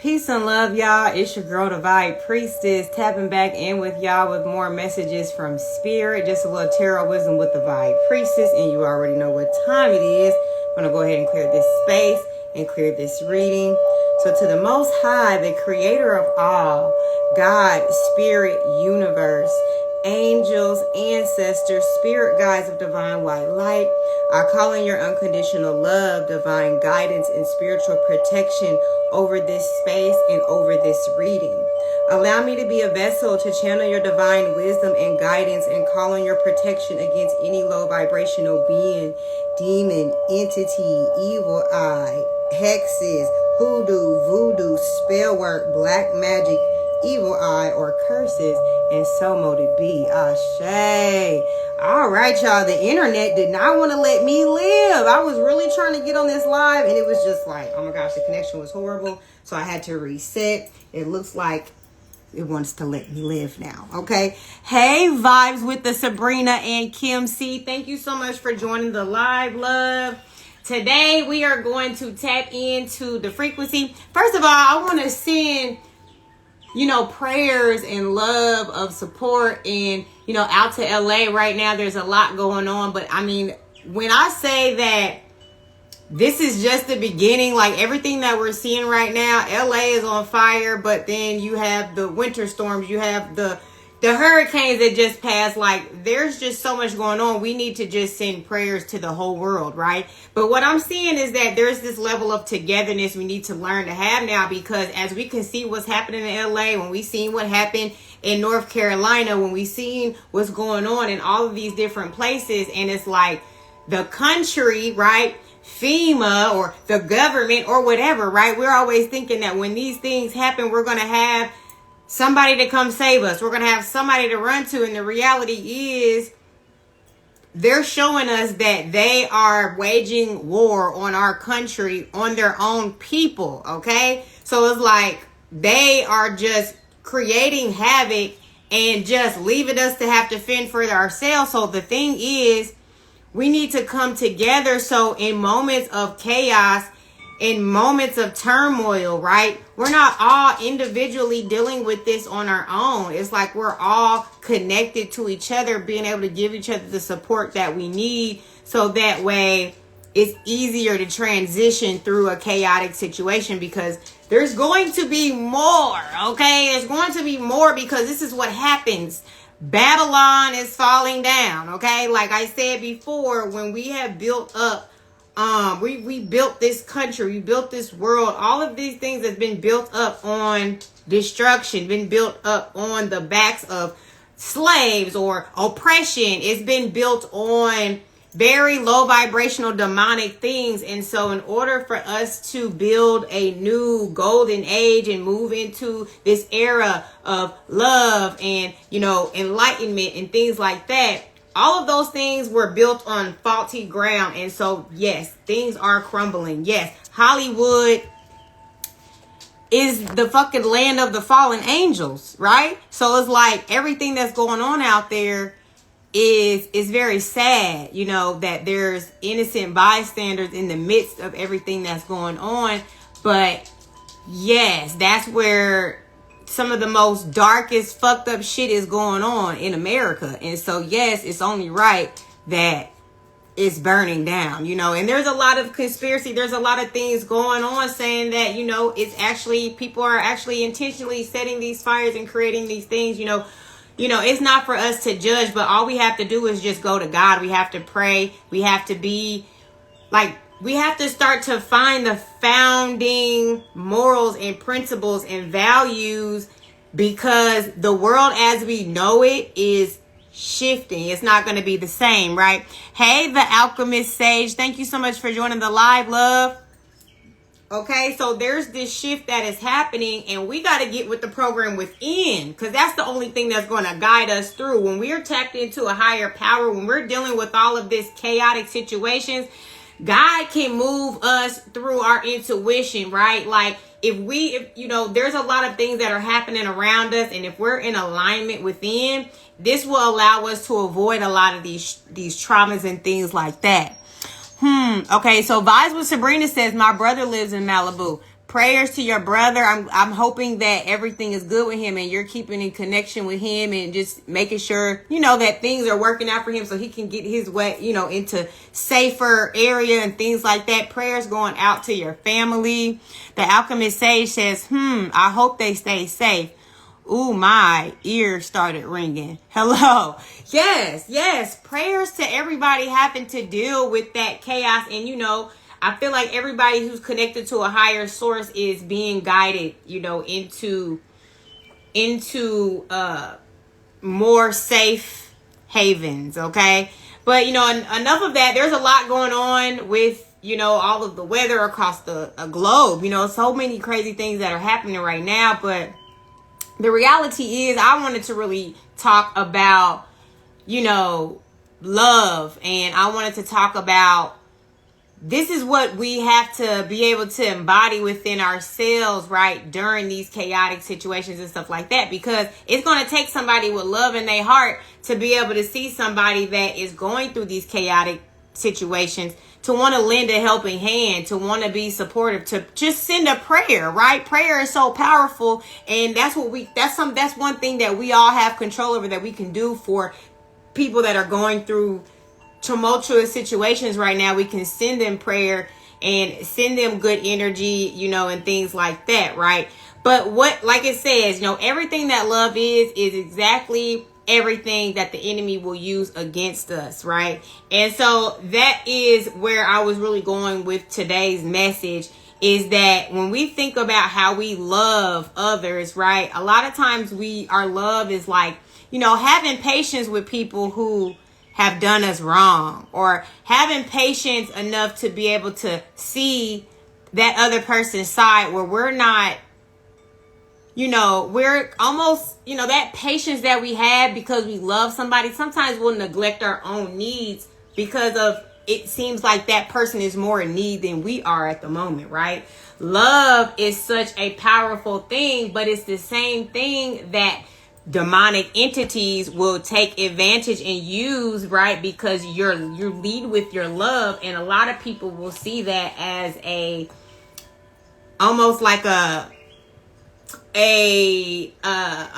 Peace and love, y'all. It's your girl, the Vibe Priestess, tapping back in with y'all with more messages from Spirit. Just a little tarot wisdom with the Vibe Priestess, and you already know what time it is. I'm going to go ahead and clear this space and clear this reading. So to the Most High, the Creator of all, God, Spirit, Universe, angels, ancestors, spirit guides of divine white light, I call in your unconditional love, divine guidance, and spiritual protection over this space and over this reading. Allow me to be a vessel to channel your divine wisdom and guidance and call on your protection against any low vibrational being, demon, entity, evil eye, hexes, hoodoo, voodoo, spell work, black magic, evil eye, or curses, and so mote it be. Ashe. All right, y'all. The internet did not want to let me live. I was really trying to get on this live, and it was just like, oh my gosh, the connection was horrible. So I had to reset. It looks like it wants to let me live now. Okay. Hey, Vibes with the Sabrina and Kim C. Thank you so much for joining the live, love. Today, we are going to tap into the frequency. First of all, I want to send prayers and love of support and, out to LA right now. There's a lot going on. But I mean, when I say that this is just the beginning, like everything that we're seeing right now, LA is on fire. But then you have the winter storms, you have the hurricanes that just passed. Like there's just so much going on. We need to just send prayers to the whole world, right? But what I'm seeing is that there's this level of togetherness we need to learn to have now, because as we can see what's happening in LA, when we seen what happened in North Carolina, when we seen what's going on in all of these different places, and it's like the country, right? FEMA or the government or whatever, right? We're always thinking that when these things happen, we're going to have somebody to come save us. We're going to have somebody to run to. And the reality is they're showing us that they are waging war on our country, on their own people. Okay. So it's like they are just creating havoc and just leaving us to have to fend for it ourselves. So the thing is, we need to come together. So in moments of chaos, in moments of turmoil, right? We're not all individually dealing with this on our own. It's like we're all connected to each other, being able to give each other the support that we need. So that way it's easier to transition through a chaotic situation, because there's going to be more, okay? There's going to be more, because this is what happens. Babylon is falling down, okay? Like I said before, when we have built up, we built this country, we built this world, all of these things have been built up on destruction, been built up on the backs of slaves or oppression. It's been built on very low vibrational demonic things. And so in order for us to build a new golden age and move into this era of love and, enlightenment and things like that, all of those things were built on faulty ground. And so, yes, things are crumbling. Yes, Hollywood is the fucking land of the fallen angels, right? So it's like everything that's going on out there is very sad, that there's innocent bystanders in the midst of everything that's going on. But yes, that's where some of the most darkest fucked up shit is going on in America. And so, yes, it's only right that it's burning down, and there's a lot of conspiracy. There's a lot of things going on saying that, it's actually, people are actually intentionally setting these fires and creating these things, it's not for us to judge, but all we have to do is just go to God. We have to pray. We have to be like, we have to start to find the founding morals and principles and values, because the world as we know it is shifting. It's not going to be the same, right? Hey, the Alchemist Sage, thank you so much for joining the live, love. Okay, so there's this shift that is happening, and we got to get with the program within, because that's the only thing that's going to guide us through. When we're tapped into a higher power, when we're dealing with all of this chaotic situations, God can move us through our intuition, right? Like if there's a lot of things that are happening around us, and if we're in alignment within, this will allow us to avoid a lot of these traumas and things like that. Okay, so Vibes with Sabrina says, my brother lives in Malibu. prayers to your brother. I'm hoping that everything is good with him and you're keeping in connection with him and just making sure, that things are working out for him so he can get his way, into safer area and things like that. Prayers going out to your family. The Alchemist Sage says, I hope they stay safe. Ooh, my ears started ringing. Hello. Yes. Prayers to everybody having to deal with that chaos. And, I feel like everybody who's connected to a higher source is being guided, into more safe havens. Okay. But, enough of that. There's a lot going on with, all of the weather across the globe. So many crazy things that are happening right now. But the reality is I wanted to really talk about, love. And I wanted to talk about this is what we have to be able to embody within ourselves, right, during these chaotic situations and stuff like that, because it's going to take somebody with love in their heart to be able to see somebody that is going through these chaotic situations, to want to lend a helping hand, to want to be supportive, to just send a prayer, right? Prayer is so powerful. And that's one thing that we all have control over, that we can do for people that are going through tumultuous situations right now. We can send them prayer and send them good energy, and things like that, right? But like it says, everything that love is exactly everything that the enemy will use against us, right? And so that is where I was really going with today's message, is that when we think about how we love others, right? A lot of times our love is like, having patience with people who have done us wrong, or having patience enough to be able to see that other person's side where we're not, we're almost, that patience that we have because we love somebody. Sometimes we'll neglect our own needs because of, it seems like that person is more in need than we are at the moment, right? Love is such a powerful thing, but it's the same thing that demonic entities will take advantage and use, right? Because you lead with your love, and a lot of people will see that as almost like a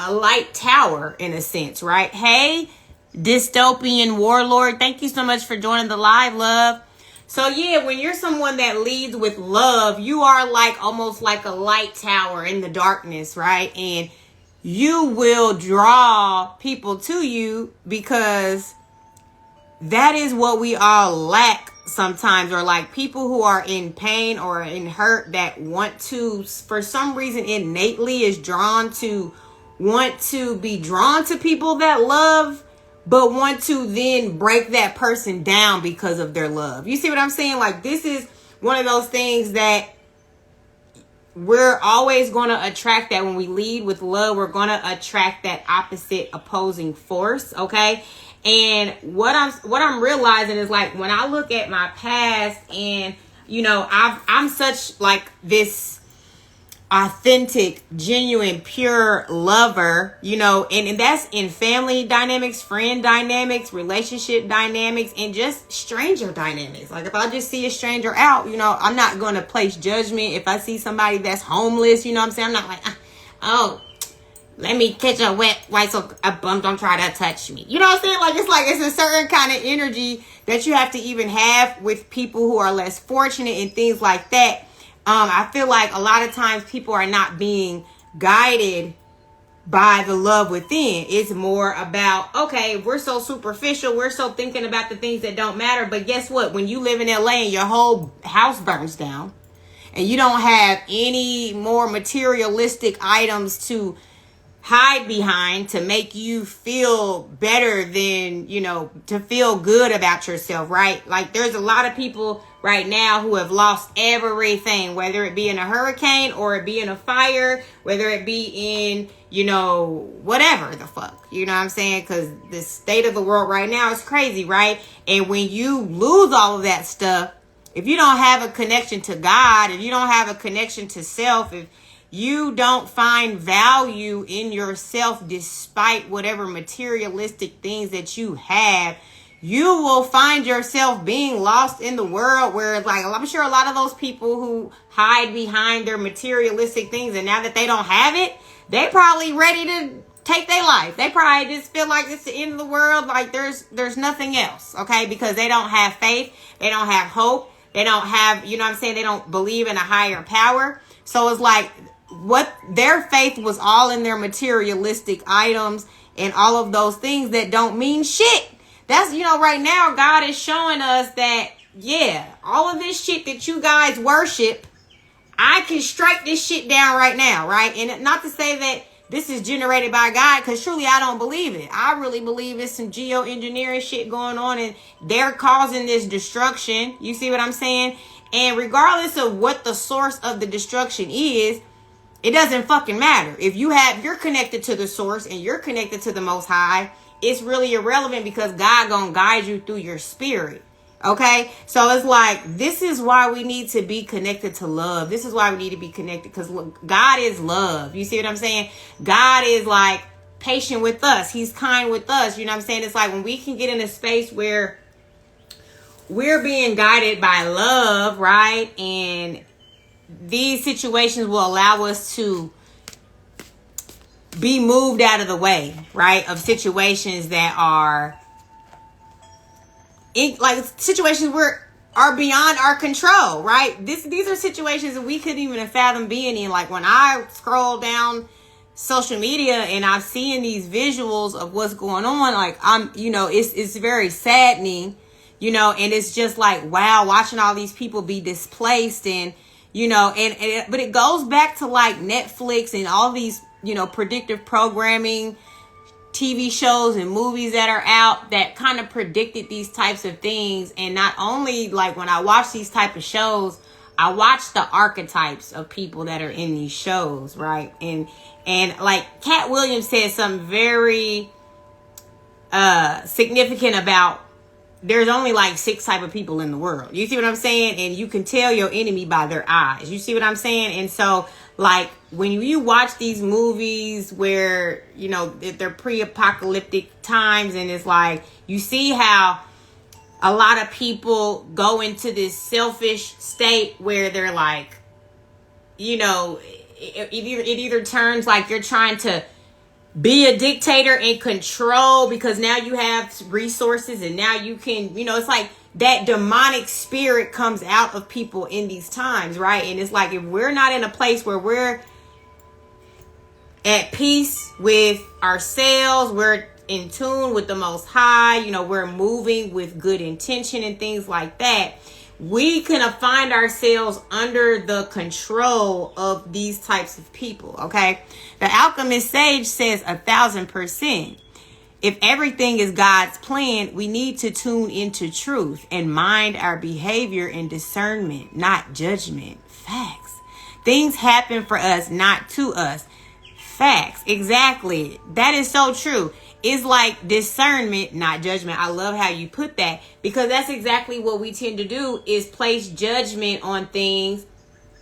light tower in a sense, right? Hey, dystopian warlord, thank you so much for joining the live, love. So yeah, when you're someone that leads with love, you are like almost like a light tower in the darkness, right? And you will draw people to you because that is what we all lack sometimes, or like people who are in pain or in hurt that want to, for some reason, innately is want to be drawn to people that love, but want to then break that person down because of their love. You see what I'm saying? Like, this is one of those things that we're always going to attract. That when we lead with love, we're going to attract that opposite opposing force. Okay. And what I'm realizing is, like, when I look at my past, and, I'm such like this authentic, genuine, pure lover, and that's in family dynamics, friend dynamics, relationship dynamics, and just stranger dynamics. Like, if I just see a stranger out, I'm not going to place judgment. If I see somebody that's homeless, I'm saying, I'm not like, oh, let me catch a wet white so a bum don't try to touch me. You know what I'm saying? It's a certain kind of energy that you have to even have with people who are less fortunate and things like that. I feel like a lot of times people are not being guided by the love within. It's more about, okay, we're so superficial. We're so thinking about the things that don't matter. But guess what? When you live in LA and your whole house burns down and you don't have any more materialistic items to hide behind to make you feel better than, to feel good about yourself, right? Like, there's a lot of people right now who have lost everything, whether it be in a hurricane or it be in a fire, whether it be in, whatever the fuck, you know what I'm saying? Because the state of the world right now is crazy, right? And when you lose all of that stuff, if you don't have a connection to God, if you don't have a connection to self, if you don't find value in yourself despite whatever materialistic things that you have, you will find yourself being lost in the world where, like, I'm sure a lot of those people who hide behind their materialistic things, and now that they don't have it, they probably ready to take their life. They probably just feel like it's the end of the world. Like there's nothing else. Okay. Because they don't have faith. They don't have hope. They don't have, you know what I'm saying? They don't believe in a higher power. So it's like what their faith was all in their materialistic items and all of those things that don't mean shit. That's, you know, right now, God is showing us that, yeah, all of this shit that you guys worship, I can strike this shit down right now, right? And not to say that this is generated by God, because truly I don't believe it. I really believe it's some geoengineering shit going on, and they're causing this destruction. You see what I'm saying? And regardless of what the source of the destruction is, it doesn't fucking matter. If you're connected to the source and you're connected to the Most High, it's really irrelevant because God gonna guide you through your spirit. Okay, so it's like, this is why we need to be connected to love. This is why we need to be connected, because God is love. You see what I'm saying? God is like patient with us. He's kind with us. You know what I'm saying? It's like when we can get in a space where we're being guided by love, right? And these situations will allow us to be moved out of the way, right? Of situations that are like situations where are beyond our control, right? These are situations that we couldn't even fathom being in. Like when I scroll down social media and I'm seeing these visuals of what's going on, like it's very saddening, and it's just like, wow, watching all these people be displaced and, but it goes back to like Netflix and all these, predictive programming, TV shows and movies that are out that kind of predicted these types of things. And not only like when I watch these type of shows, I watch the archetypes of people that are in these shows, right? And like Cat Williams said something very significant about there's only like 6 type of people in the world. You see what I'm saying? And you can tell your enemy by their eyes. You see what I'm saying? And so like when you watch these movies where, they're pre-apocalyptic times, and it's like you see how a lot of people go into this selfish state where they're like, it either turns like you're trying to be a dictator and control because now you have resources and now you can, it's like that demonic spirit comes out of people in these times, right? And it's like if we're not in a place where we're at peace with ourselves, we're in tune with the Most High, we're moving with good intention and things like that, we can find ourselves under the control of these types of people, okay? The Alchemist Sage says 1000%. If everything is God's plan, we need to tune into truth and mind our behavior and discernment, not judgment. Facts. Things happen for us, not to us. Facts. Exactly. That is so true. It's like discernment, not judgment. I love how you put that, because that's exactly what we tend to do, is place judgment on things.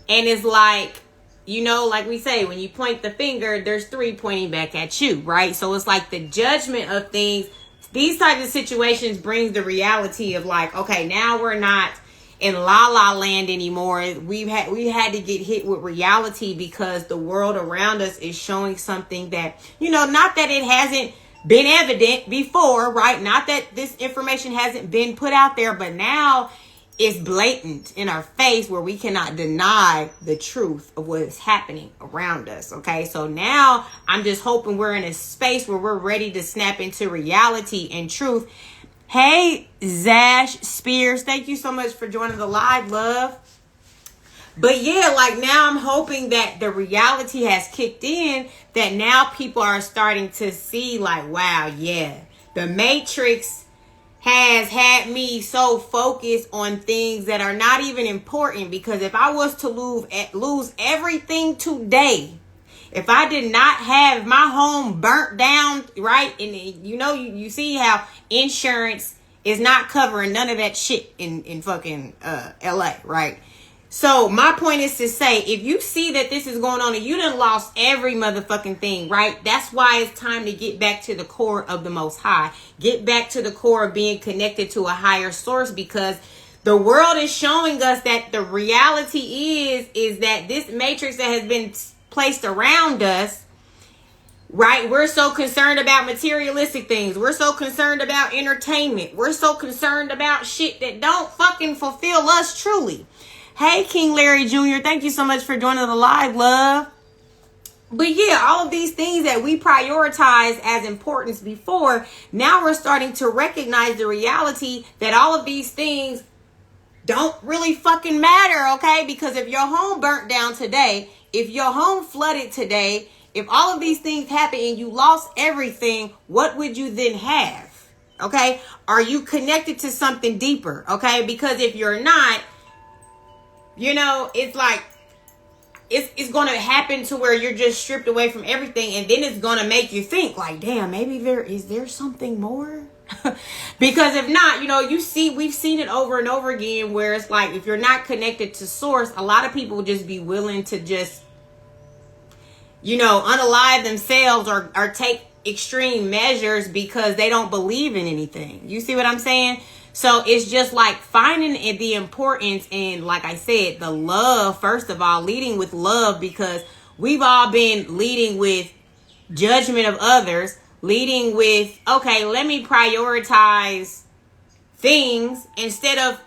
And it's like, like we say, when you point the finger, there's 3 pointing back at you, right? So it's like the judgment of things. These types of situations brings the reality of like, okay, now we're not in la la land anymore. We had to get hit with reality because the world around us is showing something that, not that it hasn't been evident before, right? Not that this information hasn't been put out there, but now it's blatant in our face where we cannot deny the truth of what is happening around us. Okay, so now I'm just hoping we're in a space where we're ready to snap into reality and truth. Hey, Zash Spears, thank you so much for joining the live, love. But yeah, like now I'm hoping that the reality has kicked in, that now people are starting to see like, wow, yeah, the Matrix has had me so focused on things that are not even important. Because if I was to lose everything today, if I did not have my home burnt down, right? And you see how insurance is not covering none of that shit in fucking LA, right? So my point is to say, if you see that this is going on and you done lost every motherfucking thing, right? That's why it's time to get back to the core of the Most High. Get back to the core of being connected to a higher source, because the world is showing us that the reality is that this matrix that has been placed around us, right? We're so concerned about materialistic things. We're so concerned about entertainment. We're so concerned about shit that don't fucking fulfill us truly. Hey, King Larry Jr., thank you so much for joining the live, love. But yeah, all of these things that we prioritized as importance before, now we're starting to recognize the reality that all of these things don't really fucking matter, okay? Because if your home burnt down today, if your home flooded today, if all of these things happened and you lost everything, what would you then have? Okay? Are you connected to something deeper? Okay? Because if you're not, you know, it's like, it's going to happen to where you're just stripped away from everything. And then it's going to make you think like, damn, maybe is there something more? Because if not, you know, we've seen it over and over again where it's like, if you're not connected to source, a lot of people will just be willing to just, you know, unalive themselves or take extreme measures because they don't believe in anything. You see what I'm saying? So it's just like finding the importance and, like I said, the love, first of all, leading with love, because we've all been leading with judgment of others, leading with, okay, let me prioritize things instead of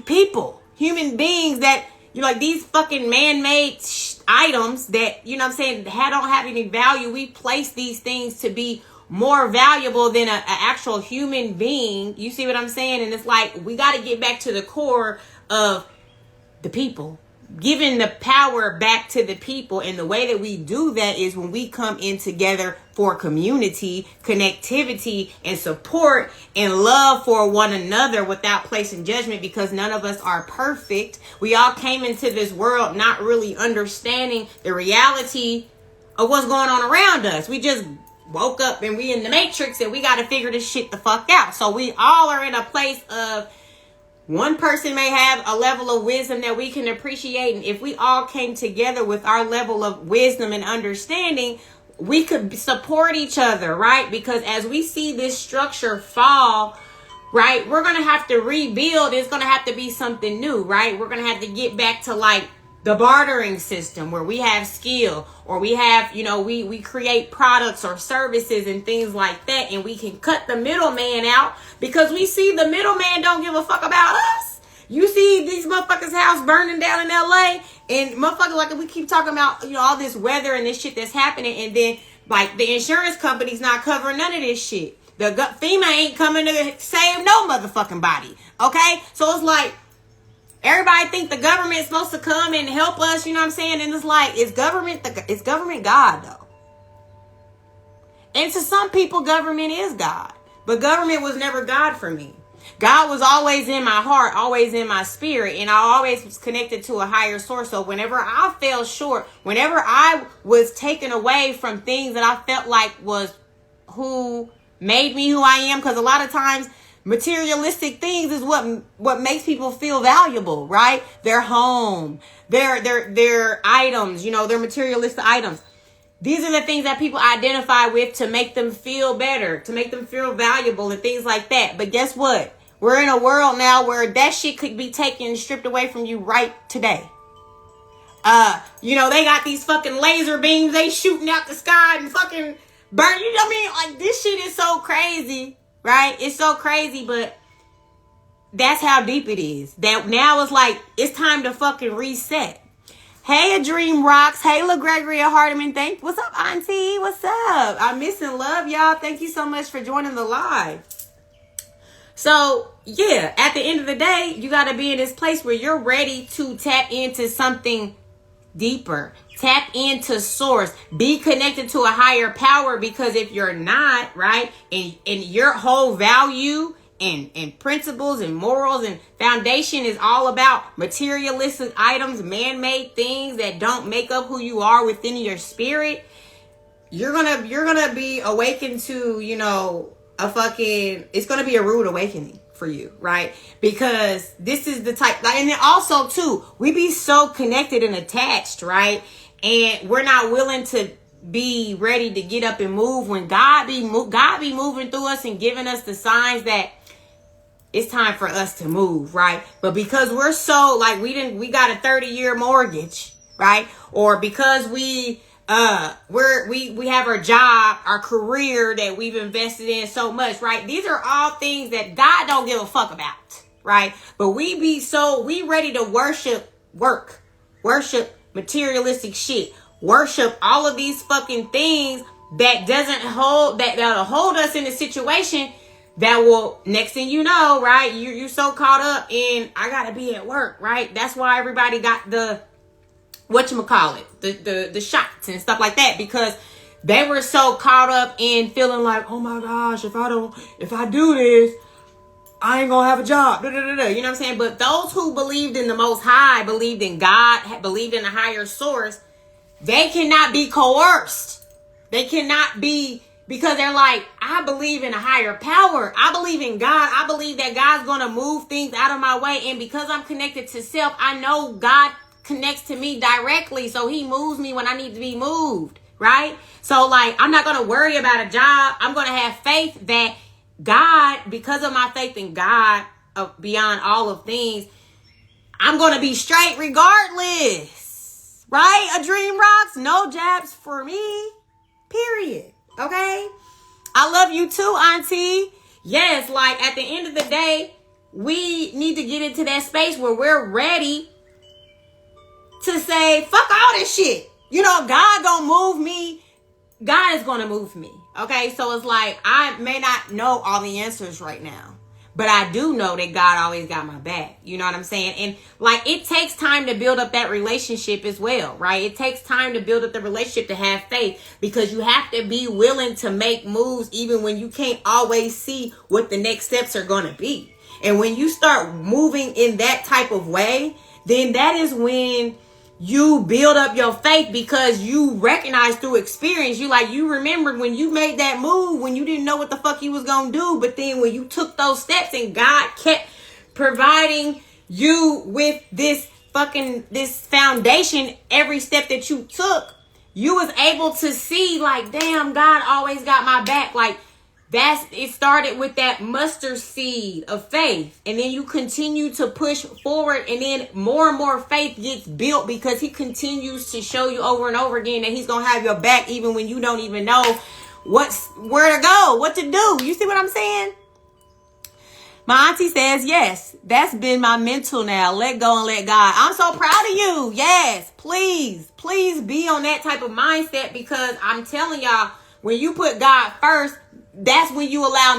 people, human beings that, you know, like these fucking man-made items that, you know what I'm saying, don't have any value. We place these things to be more valuable than an actual human being. You see what I'm saying? And it's like, we got to get back to the core of the people, giving the power back to the people. And the way that we do that is when we come in together for community, connectivity, and support and love for one another without placing judgment, because none of us are perfect. We all came into this world not really understanding the reality of what's going on around us. We just woke up and we in the matrix and we got to figure this shit the fuck out. So we all are in a place of, one person may have a level of wisdom that we can appreciate. And if we all came together with our level of wisdom and understanding, we could support each other, right? Because as we see this structure fall, right, we're going to have to rebuild. It's going to have to be something new, right? We're going to have to get back to like the bartering system where we have skill, or we have, you know, we create products or services and things like that, and we can cut the middleman out, because we see the middleman don't give a fuck about us. You see these motherfuckers' house burning down in LA, and motherfuckers, like, we keep talking about, you know, all this weather and this shit that's happening, and then like the insurance company's not covering none of this shit. The FEMA ain't coming to save no motherfucking body. Okay, so it's like, everybody think the government is supposed to come and help us, you know what I'm saying? And it's like, it's government God, though. And to some people, government is God. But government was never God for me. God was always in my heart, always in my spirit, and I always was connected to a higher source. So whenever I fell short, whenever I was taken away from things that I felt like was who made me who I am, because a lot of times materialistic things is what makes people feel valuable, right? Their home, their items, you know, their materialistic items. These are the things that people identify with to make them feel better, to make them feel valuable and things like that. But guess what? We're in a world now where that shit could be taken and stripped away from you right today. You know, they got these fucking laser beams, they shooting out the sky and fucking burn. You know what I mean? Like, this shit is so crazy. Right? It's so crazy, but that's how deep it is. That now it's like, it's time to fucking reset. Hey, A Dream Rocks. Hey, LaGregoria Hardiman. What's up, Auntie? What's up? I miss and love y'all. Thank you so much for joining the live. So, yeah, at the end of the day, you got to be in this place where you're ready to tap into something deeper. Tap into source. Be connected to a higher power, because if you're not, right, and your whole value and principles and morals and foundation is all about materialistic items, man-made things that don't make up who you are within your spirit, you're gonna be awakened to, you know, it's gonna be a rude awakening for you, right? Because this is the type, like, and then also too, we be so connected and attached, right? And we're not willing to be ready to get up and move when God be moving through us and giving us the signs that it's time for us to move, right? But because we're so like we got a 30-year mortgage, right? Or because we have our job, our career that we've invested in so much, right? These are all things that God don't give a fuck about, right? But we ready to worship materialistic shit, worship all of these fucking things that'll hold us in a situation that will, next thing you know, right? You so caught up in, I gotta be at work, right? That's why everybody got the the shots and stuff like that, because they were so caught up in feeling like, oh my gosh, if I do this, I ain't gonna have a job. You know what I'm saying? But those who believed in the Most High, believed in God, believed in a higher source, they cannot be coerced. They cannot be, because they're like, I believe in a higher power. I believe in God. I believe that God's going to move things out of my way. And because I'm connected to self, I know God connects to me directly. So he moves me when I need to be moved, right? So like, I'm not going to worry about a job. I'm going to have faith that God, because of my faith in God, beyond all of things, I'm going to be straight regardless, right? A dream rocks, no jabs for me, period. Okay? I love you too, auntie. Yes, like at the end of the day, we need to get into that space where we're ready to say, fuck all this shit. You know, God gonna move me. God is gonna move me. Okay? So it's like, I may not know all the answers right now, but I do know that God always got my back. You know what I'm saying? And like, it takes time to build up that relationship as well, right? It takes time to build up the relationship, to have faith, because you have to be willing to make moves even when you can't always see what the next steps are going to be. And when you start moving in that type of way, then that is when you build up your faith, because you recognize through experience, you remembered when you made that move, when you didn't know what the fuck you was gonna do, but then when you took those steps and God kept providing you with this foundation, every step that you took, you was able to see like, damn, God always got my back. Like, it started with that mustard seed of faith, and then you continue to push forward, and then more and more faith gets built, because he continues to show you over and over again that he's gonna have your back even when you don't even know where to go, what to do. You see what I'm saying? My auntie says, yes, that's been my mental now. Let go and let God. I'm so proud of you. Yes, please be on that type of mindset, because I'm telling y'all, when you put God first, that's when you allow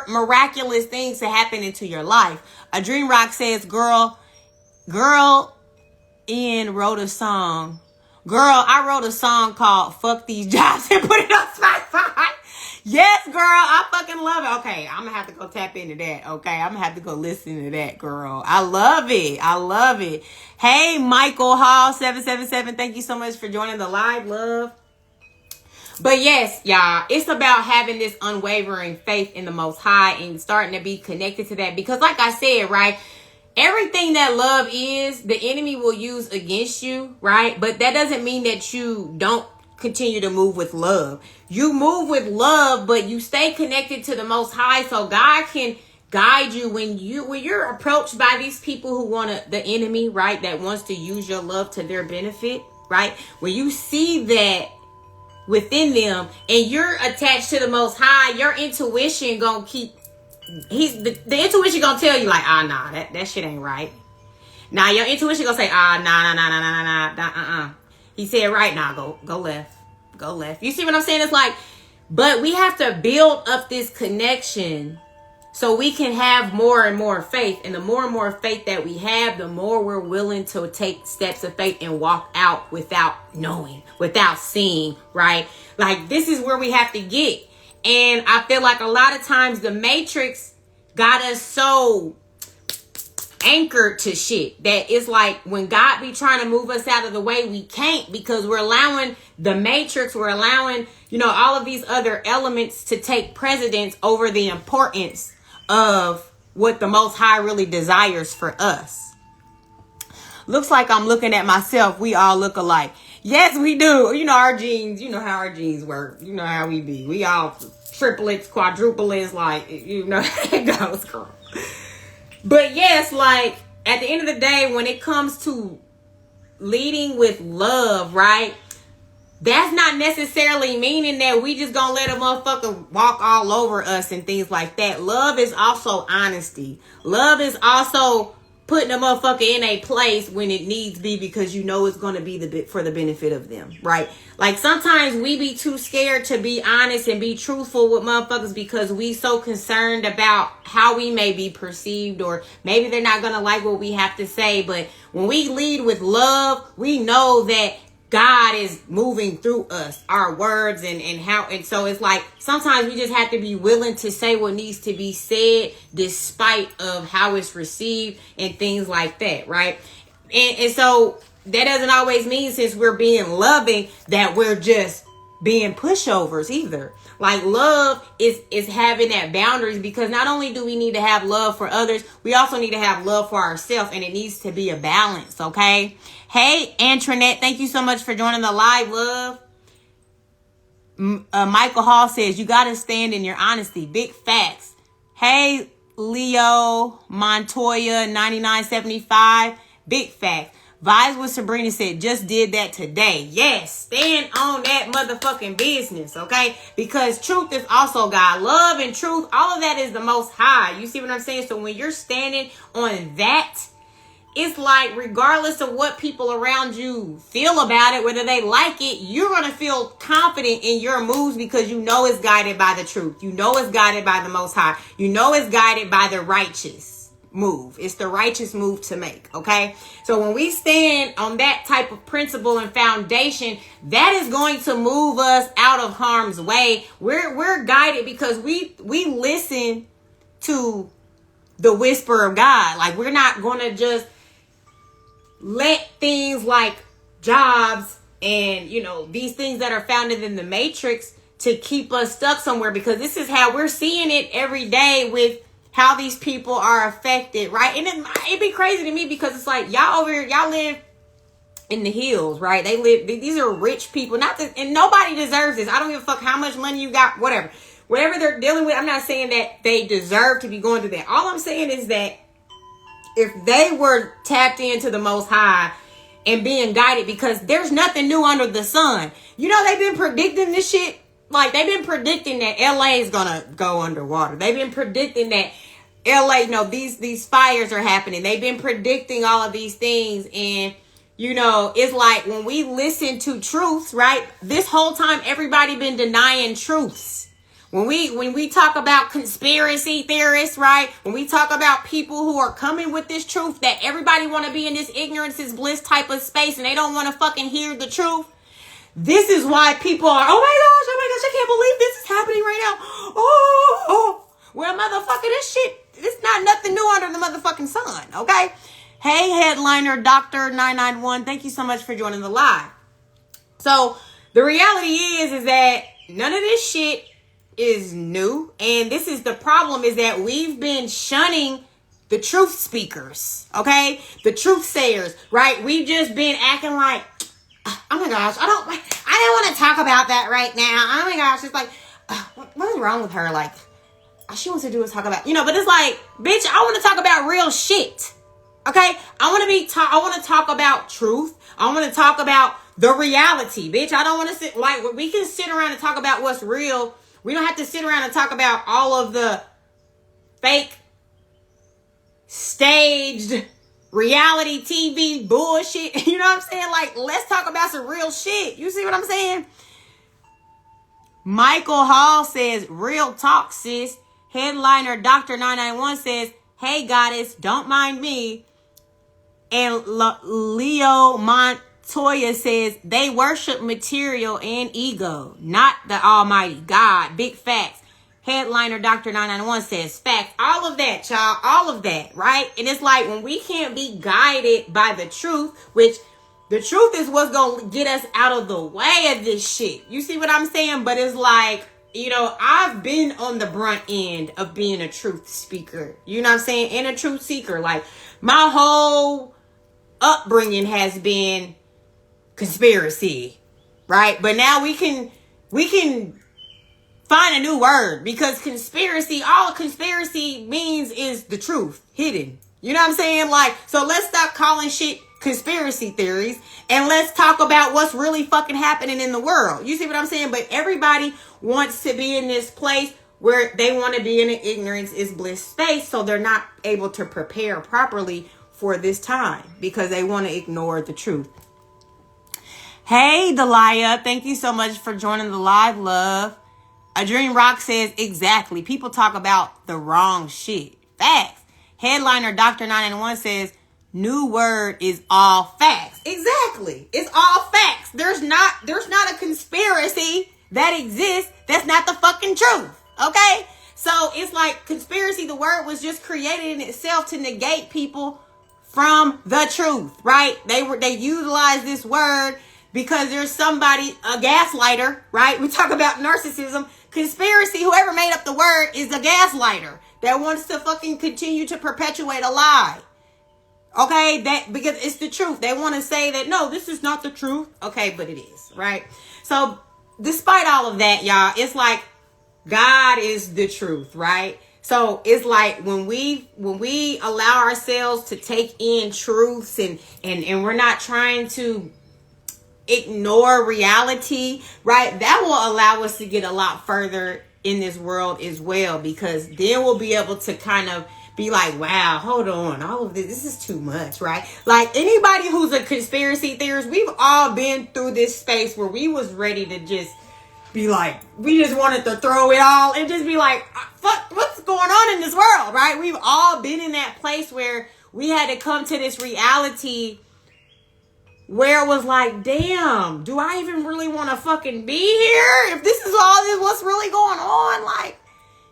miraculous things to happen into your life. A Dream Rock says, girl Ian wrote a song. Girl, I wrote a song called Fuck These Jobs and put it on Spotify. Yes, girl, I fucking love it. Okay, I'm going to have to go tap into that. Okay, I'm going to have to go listen to that, girl. I love it. Hey, Michael Hall 777, thank you so much for joining the live, love. But yes, y'all, it's about having this unwavering faith in the Most High and starting to be connected to that. Because like I said, right, everything that love is, the enemy will use against you, right? But that doesn't mean that you don't continue to move with love. You move with love, but you stay connected to the Most High, so God can guide you when you're approached by these people who the enemy, right, that wants to use your love to their benefit, right? When you see that within them and you're attached to the Most High, your intuition gonna the intuition gonna tell you like, nah, that shit ain't right. Now your intuition gonna say, nah. He said right now, go left. You see what I'm saying? It's like, but we have to build up this connection so we can have more and more faith. And the more and more faith that we have, the more we're willing to take steps of faith and walk out without knowing, without seeing, right? Like, this is where we have to get. And I feel like a lot of times the Matrix got us so anchored to shit that it's like when God be trying to move us out of the way, we can't, because we're allowing the Matrix, we're allowing, all of these other elements to take precedence over the importance of what the Most High really desires for us. Looks like I'm looking at myself. We all look alike. Yes, we do. You know our genes. You know how our genes work. You know how we be. We all triplets, quadruplets, like, you know how it goes, girl. But yes, like, at the end of the day, when it comes to leading with love, right? That's not necessarily meaning that we just gonna let a motherfucker walk all over us and things like that. Love is also honesty. Love is also putting a motherfucker in a place when it needs be, because you know it's going to be for the benefit of them, right? Like sometimes we be too scared to be honest and be truthful with motherfuckers because we so concerned about how we may be perceived, or maybe they're not going to like what we have to say. But when we lead with love, we know that God is moving through us, our words and how, and so it's like sometimes we just have to be willing to say what needs to be said despite of how it's received and things like that, right? And so that doesn't always mean, since we're being loving, that we're just being pushovers either. Like love is having that boundaries, because not only do we need to have love for others, we also need to have love for ourselves, and it needs to be a balance, okay? Hey, Antoinette, thank you so much for joining the live, love. Michael Hall says, you got to stand in your honesty. Big facts. Hey, Leo Montoya, 9975. Big facts. Vibes with Sabrina said, just did that today. Yes, stand on that motherfucking business, okay? Because truth is also God. Love and truth, all of that is the Most High. You see what I'm saying? So when you're standing on that, it's like regardless of what people around you feel about it, whether they like it, you're going to feel confident in your moves because you know it's guided by the truth. You know it's guided by the Most High. You know it's guided by the righteous move. It's the righteous move to make, okay? So when we stand on that type of principle and foundation, that is going to move us out of harm's way. We're guided because we listen to the whisper of God. Like we're not going to just let things like jobs and, you know, these things that are founded in the matrix to keep us stuck somewhere, because this is how we're seeing it every day with how these people are affected, right? And it'd be crazy to me because it's like y'all over here, y'all live in the hills, right? These are rich people, and nobody deserves this. I don't give a fuck how much money you got, whatever they're dealing with. I'm not saying that they deserve to be going through that. All I'm saying is that if they were tapped into the Most High and being guided, because there's nothing new under the sun. You know, they've been predicting this shit. Like, they've been predicting that LA is going to go underwater. They've been predicting that LA, you know, these fires are happening. They've been predicting all of these things. And, you know, it's like when we listen to truths, right? This whole time, everybody been denying truths. When we talk about conspiracy theorists, right? When we talk about people who are coming with this truth that everybody want to be in this ignorance is bliss type of space and they don't want to fucking hear the truth. This is why people are, oh my gosh, I can't believe this is happening right now. Oh. Well, motherfucker, this shit, it's not nothing new under the motherfucking sun, okay? Hey, headliner, Dr. 991, thank you so much for joining the live. So, the reality is that none of this shit is new. And this is the problem, is that we've been shunning the truth speakers, okay? The truth sayers, right? We've just been acting like, oh my gosh, I don't want to talk about that right now. Oh my gosh, it's like, what is wrong with her? Like, all she wants to do is talk about, you know, but it's like, bitch, I want to talk about real shit. Okay? I want to talk about truth. I want to talk about the reality, bitch. I don't want to sit, like, we can sit around and talk about what's real. We don't have to sit around and talk about all of the fake, staged reality TV bullshit. You know what I'm saying? Like, let's talk about some real shit. You see what I'm saying? Michael Hall says, real talk, sis. Headliner Dr. 991 says, hey, goddess, don't mind me. And Leo Montoya says, they worship material and ego, not the almighty God. Big facts. Headliner Dr. 991 says, facts. All of that, y'all. All of that, right? And it's like when we can't be guided by the truth, which the truth is what's going to get us out of the way of this shit. You see what I'm saying? But it's like, you know, I've been on the brunt end of being a truth speaker. You know what I'm saying? And a truth seeker. Like, my whole upbringing has been conspiracy, right? But now we can find a new word, because conspiracy, all conspiracy means is the truth hidden. You know what I'm saying? Like, so let's stop calling shit conspiracy theories and let's talk about what's really fucking happening in the world. You see what I'm saying? But everybody wants to be in this place where they want to be in an ignorance is bliss space, so they're not able to prepare properly for this time because they want to ignore the truth. Hey, Delia, thank you so much for joining the live, love. A Dream Rock says, exactly. People talk about the wrong shit. Facts. Headliner Dr. 991 says, new word is all facts. Exactly. It's all facts. There's not a conspiracy that exists that's not the fucking truth. Okay? So it's like conspiracy, the word was just created in itself to negate people from the truth, right? They utilize this word because there's somebody, a gaslighter, right? We talk about narcissism. Conspiracy, whoever made up the word is a gaslighter that wants to fucking continue to perpetuate a lie. Okay, that because it's the truth. They want to say that, no, this is not the truth. Okay, but it is, right? So despite all of that, y'all, it's like God is the truth, right? So it's like when we allow ourselves to take in truths and we're not trying to ignore reality, right? That will allow us to get a lot further in this world as well, because then we'll be able to kind of be like, wow, hold on, all of this is too much, right? Like anybody who's a conspiracy theorist, we've all been through this space where we was ready to just be like, we just wanted to throw it all and just be like, fuck, what's going on in this world, right? We've all been in that place where we had to come to this reality where it was like, damn, do I even really want to fucking be here? If this is all this, what's really going on? Like,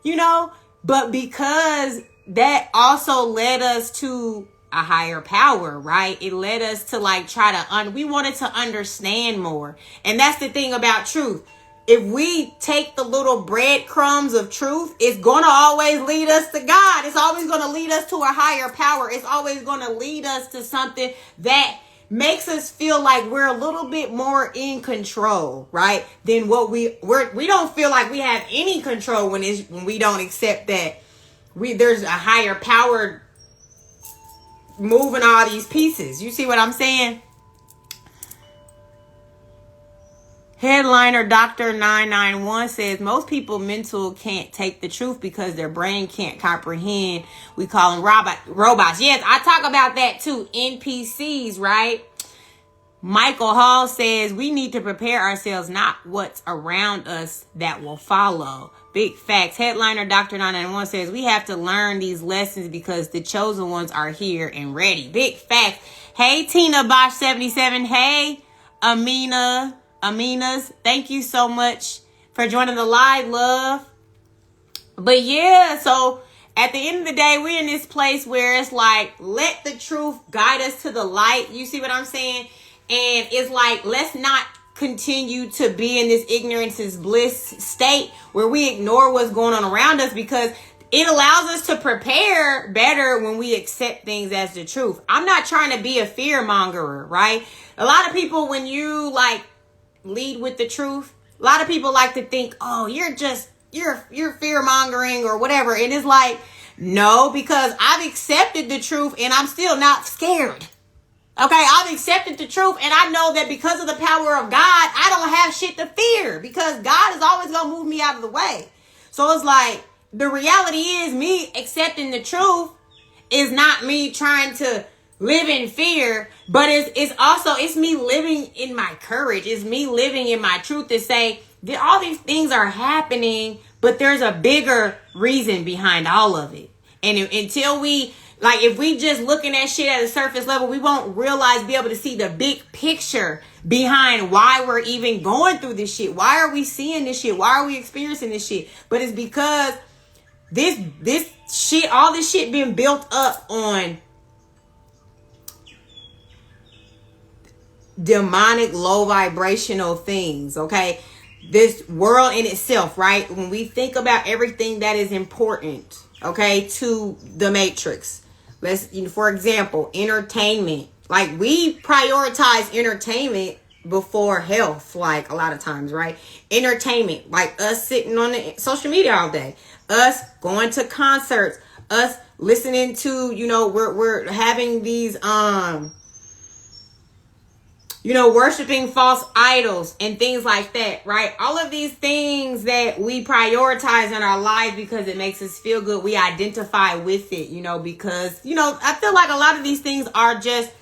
you know, but because that also led us to a higher power, right? It led us to like try to, we wanted to understand more. And that's the thing about truth. If we take the little breadcrumbs of truth, it's going to always lead us to God. It's always going to lead us to a higher power. It's always going to lead us to something that makes us feel like we're a little bit more in control, right? Than what we don't feel like we have any control when we don't accept that there's a higher power moving all these pieces. You see what I'm saying? Headliner Dr. 991 says most people mental can't take the truth because their brain can't comprehend. We call them robots. Yes, I talk about that too. NPCs, right? Michael Hall says we need to prepare ourselves, not what's around us that will follow. Big facts. Headliner Dr. 991 says we have to learn these lessons because the chosen ones are here and ready. Big facts. Hey, Tina Bosch 77. Hey, Aminas, thank you so much for joining the live, love. But yeah, so at the end of the day, we're in this place where it's like, let the truth guide us to the light. You see what I'm saying? And it's like, let's not continue to be in this ignorance is bliss state where we ignore what's going on around us, because it allows us to prepare better when we accept things as the truth. I'm not trying to be a fear mongerer, right? A lot of people, when you like lead with the truth, a lot of people like to think, oh, you're fear mongering or whatever. And it's like, no, because I've accepted the truth and I'm still not scared. Okay, I've accepted the truth and I know that because of the power of God, I don't have shit to fear because God is always going to move me out of the way. So it's like, the reality is me accepting the truth is not me trying to live in fear, but it's me living in my courage. It's me living in my truth to say that all these things are happening, but there's a bigger reason behind all of it. And until we, like, if we just looking at shit at a surface level, we won't be able to see the big picture behind why we're even going through this shit. Why are we seeing this shit? Why are we experiencing this shit? But it's because this shit, all this shit being built up on demonic low vibrational things. Okay, this world in itself, right? When we think about everything that is important, okay, to the matrix, for example, entertainment. Like, we prioritize entertainment before health, like, a lot of times, right? Entertainment, like us sitting on the social media all day, us going to concerts, us listening to, we're having these worshiping false idols and things like that, right? All of these things that we prioritize in our life because it makes us feel good, we identify with it, because, I feel like a lot of these things are just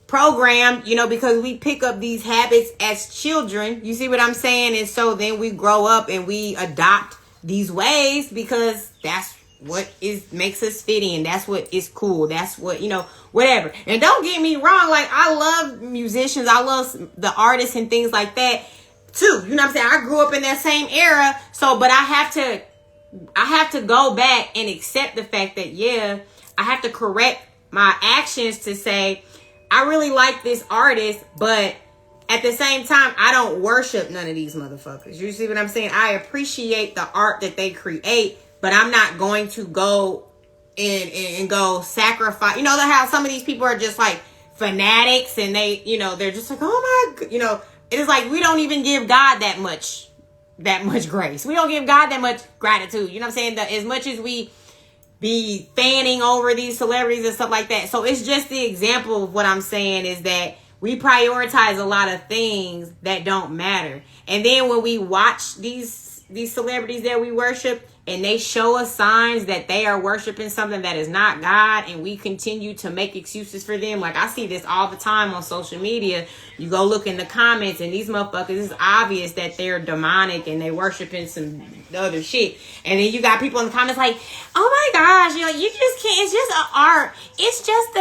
programmed, because we pick up these habits as children. You see what I'm saying? And so then we grow up and we adopt these ways because that's what makes us fit in. That's what is cool. That's what, whatever. And don't get me wrong. Like, I love musicians. I love the artists and things like that too. You know what I'm saying? I grew up in that same era. So, but I have to go back and accept the fact that, I have to correct my actions to say, I really like this artist, but at the same time, I don't worship none of these motherfuckers. You see what I'm saying? I appreciate the art that they create, but I'm not going to go and go sacrifice. You know how some of these people are just like fanatics and they, they're just like, oh my, it is like we don't even give God that much grace. We don't give God that much gratitude. You know what I'm saying? As much as we be fanning over these celebrities and stuff like that. So it's just the example of what I'm saying is that we prioritize a lot of things that don't matter. And then when we watch these celebrities that we worship and they show us signs that they are worshiping something that is not God, and we continue to make excuses for them. Like, I see this all the time on social media. You go look in the comments and these motherfuckers, it's obvious that they're demonic and they worshiping some other shit. And then you got people in the comments like, oh my gosh, you just can't, it's just an art. It's just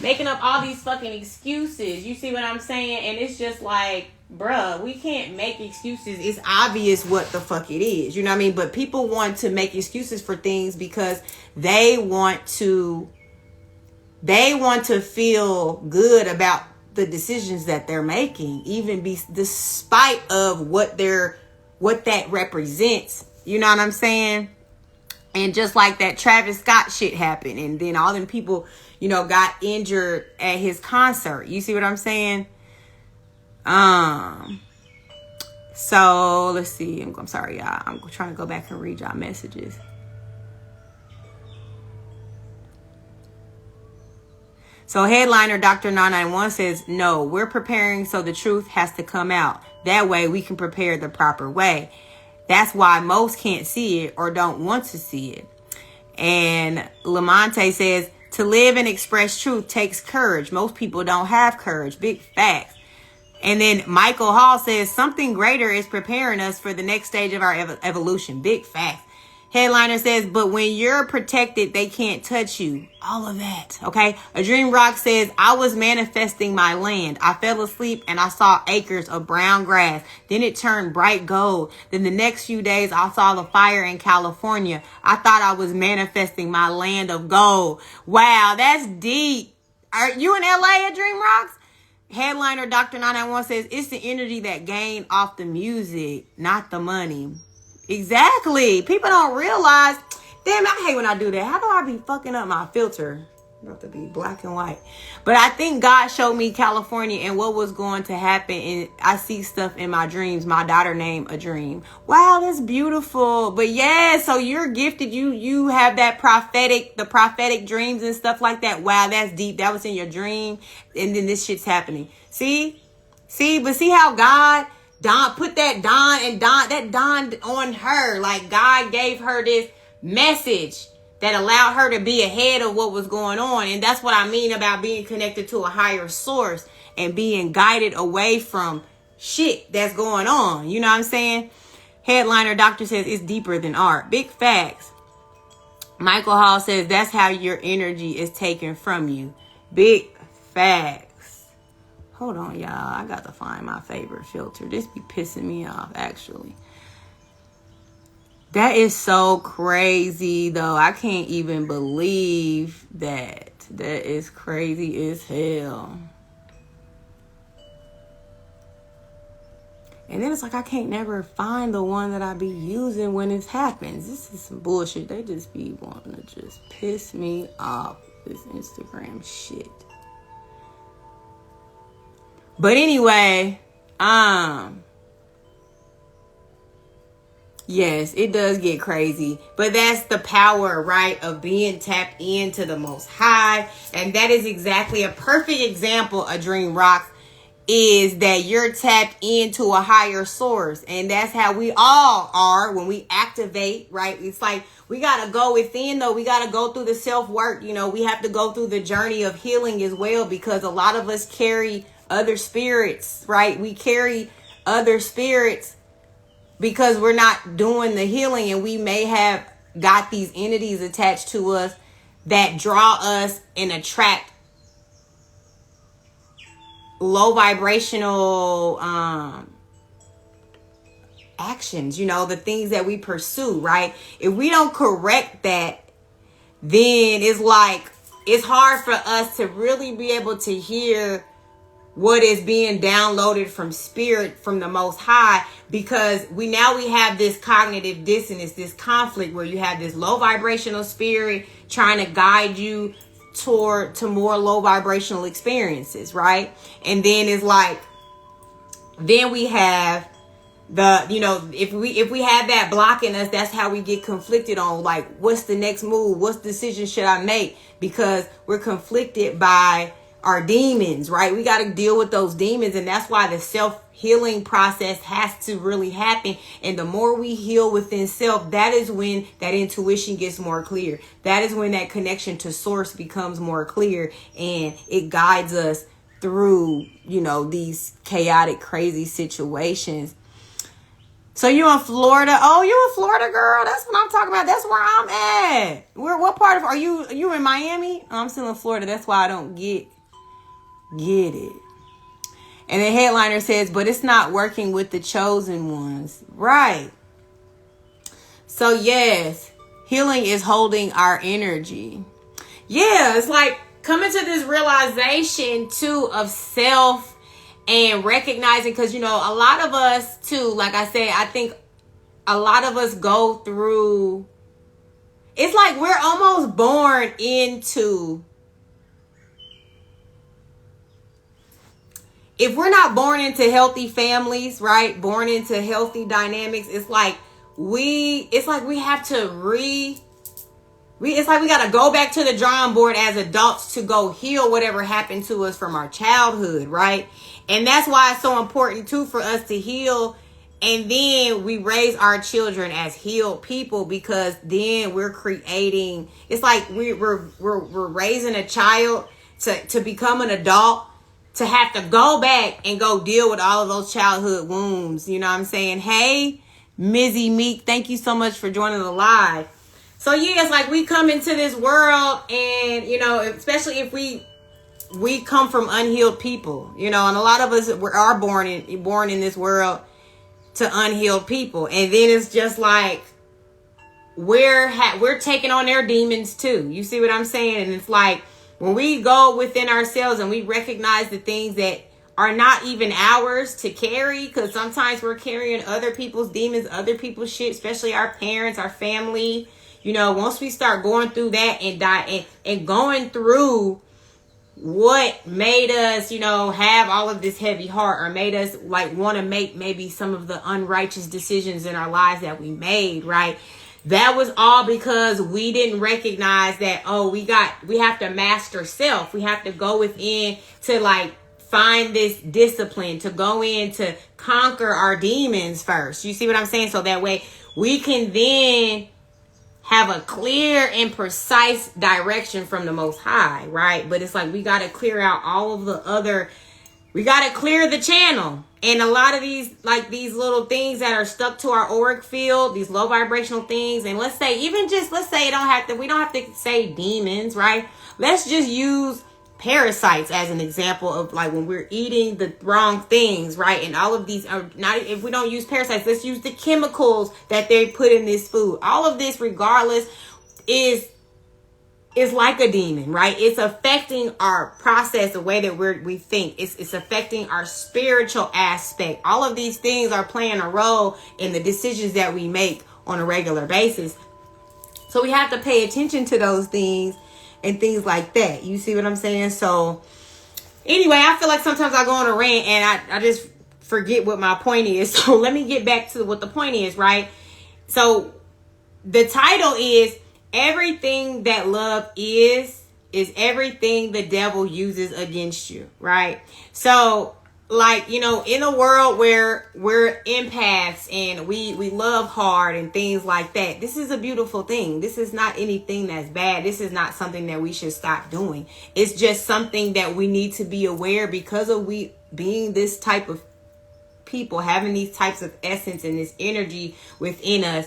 making up all these fucking excuses. You see what I'm saying? And it's just like, bruh, we can't make excuses. It's obvious what the fuck it is. You know what I mean? But people want to make excuses for things because they want to feel good about the decisions that they're making, even despite of what that represents. You know what I'm saying? And just like that Travis Scott shit happened, and then all them people, got injured at his concert. You see what I'm saying? So let's see. I'm sorry, y'all. I'm trying to go back and read y'all messages. So headliner Dr. 991 says, no, we're preparing so the truth has to come out. That way we can prepare the proper way. That's why most can't see it or don't want to see it. And Lamonte says, to live and express truth takes courage. Most people don't have courage. Big facts. And then Michael Hall says, something greater is preparing us for the next stage of our evolution. Big facts. Headliner says, but when you're protected, they can't touch you. All of that. Okay. A Dream Rock says, I was manifesting my land. I fell asleep and I saw acres of brown grass. Then it turned bright gold. Then the next few days, I saw the fire in California. I thought I was manifesting my land of gold. Wow. That's deep. Are you in LA at Dream Rocks? Headliner Dr. 991 says, it's the energy that gained off the music, not the money. Exactly. People don't realize. Damn, I hate when I do that. How do I be fucking up my filter? About to be black and white. But I think God showed me California and what was going to happen. And I see stuff in my dreams. My daughter named a dream. Wow, that's beautiful. But yeah, so you're gifted. You have the prophetic dreams and stuff like that. Wow, that's deep. That was in your dream. And then this shit's happening. See, but see how God put that dawn on her. Like, God gave her this message that allowed her to be ahead of what was going on. And that's what I mean about being connected to a higher source and being guided away from shit that's going on. You know what I'm saying? Headliner Doctor says it's deeper than art. Big facts. Michael Hall says that's how your energy is taken from you. Big facts. Hold on, y'all. I got to find my favorite filter. This be pissing me off, actually. That is so crazy, though. I can't even believe that. That is crazy as hell. And then it's like I can't never find the one that I be using when it happens. This is some bullshit. They just be wanting to just piss me off. This Instagram shit. But anyway, yes, it does get crazy. But that's the power, right, of being tapped into the Most High. And that is exactly a perfect example of Dream Rocks, is that you're tapped into a higher source. And that's how we all are when we activate, right? It's like we got to go within, though. We got to go through the self-work. You know, we have to go through the journey of healing as well, because a lot of us carry other spirits, right? We carry other spirits because we're not doing the healing, and we may have got these entities attached to us that draw us and attract low vibrational actions, you know, the things that we pursue, right? If we don't correct that, then it's like it's hard for us to really be able to hear what is being downloaded from spirit, from the Most High, because we have this cognitive dissonance, this conflict where you have this low vibrational spirit trying to guide you to more low vibrational experiences, right? And then it's like, then we have the, you know, if we have that blocking us, that's how we get conflicted on, like, what's the next move? What decision should I make? Because we're conflicted by our demons, right? We got to deal with those demons. And that's why the self-healing process has to really happen. And the more we heal within self, that is when that intuition gets more clear. That is when that connection to source becomes more clear, and it guides us through, you know, these chaotic, crazy situations. So you in Florida? Oh, you in Florida, girl? That's what I'm talking about. That's where I'm at. What part of are you in Miami? I'm still in Florida. That's why I don't get it. And the headliner says, but it's not working with the chosen ones. Right. So yes, healing is holding our energy. Yeah, it's like coming to this realization too of self and recognizing, because, you know, a lot of us too, like I say, I think a lot of us go through, it's like we're almost born into, if we're not born into healthy families, right? Born into healthy dynamics, it's like we have to it's like we got to go back to the drawing board as adults to go heal whatever happened to us from our childhood, right? And that's why it's so important too for us to heal. And then we raise our children as healed people, because then we're creating, it's like we're raising a child to become an adult, to have to go back and go deal with all of those childhood wounds. You know what I'm saying? Hey, Mizzy Meek, thank you so much for joining the live. So yeah, it's like we come into this world, and, you know, especially if we come from unhealed people, you know, and a lot of us are born in this world to unhealed people. And then it's just like we're taking on their demons too. You see what I'm saying? And it's like when we go within ourselves and we recognize the things that are not even ours to carry, because sometimes we're carrying other people's demons, other people's shit, especially our parents, our family. You know, once we start going through that and going through what made us, you know, have all of this heavy heart, or made us like want to make maybe some of the unrighteous decisions in our lives that we made, right? That was all because we didn't recognize that, oh, we have to master self. We have to go within to like find this discipline, to go in to conquer our demons first. You see what I'm saying? So that way we can then have a clear and precise direction from the Most High, right? But it's like we got to clear out all of the other, we got to clear the channel. And a lot of these, like these little things that are stuck to our auric field, these low vibrational things. And let's say we don't have to say demons, right? Let's just use parasites as an example of like when we're eating the wrong things, right? And all of these are not, if we don't use parasites, let's use the chemicals that they put in this food. All of this, regardless, is is like a demon, right? It's affecting our process, the way that we think. It's affecting our spiritual aspect. All of these things are playing a role in the decisions that we make on a regular basis. So we have to pay attention to those things and things like that. You see what I'm saying? So anyway, I feel like sometimes I go on a rant and I just forget what my point is. So let me get back to what the point is, right? So the title is Everything That Love Is Everything the Devil Uses Against You, right? So, like, you know, in a world where we're empaths and we love hard and things like that, this is a beautiful thing. This is not anything that's bad. This is not something that we should stop doing. It's just something that we need to be aware, because of we being this type of people, having these types of essence and this energy within us,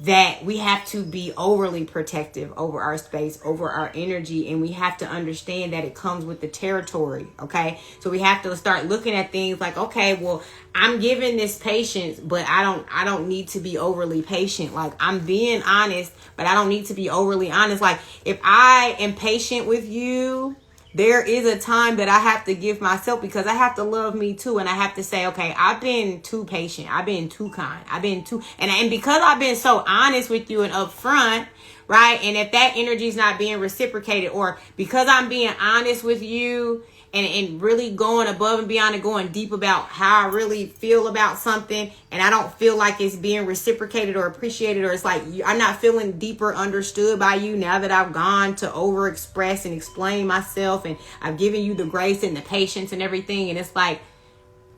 that we have to be overly protective over our space, over our energy. And we have to understand that it comes with the territory. Okay. So we have to start looking at things like, okay, well, I'm giving this patience, but I don't need to be overly patient. Like, I'm being honest, but I don't need to be overly honest. Like, if I am patient with you, there is a time that I have to give myself, because I have to love me too. And I have to say, okay, I've been too patient. I've been too kind. I've been too, and because I've been so honest with you and upfront, right? And if that energy is not being reciprocated, or because I'm being honest with you and really going above and beyond and going deep about how I really feel about something, and I don't feel like it's being reciprocated or appreciated, or it's like I'm not feeling deeper understood by you now that I've gone to over express and explain myself, and I've given you the grace and the patience and everything, and it's like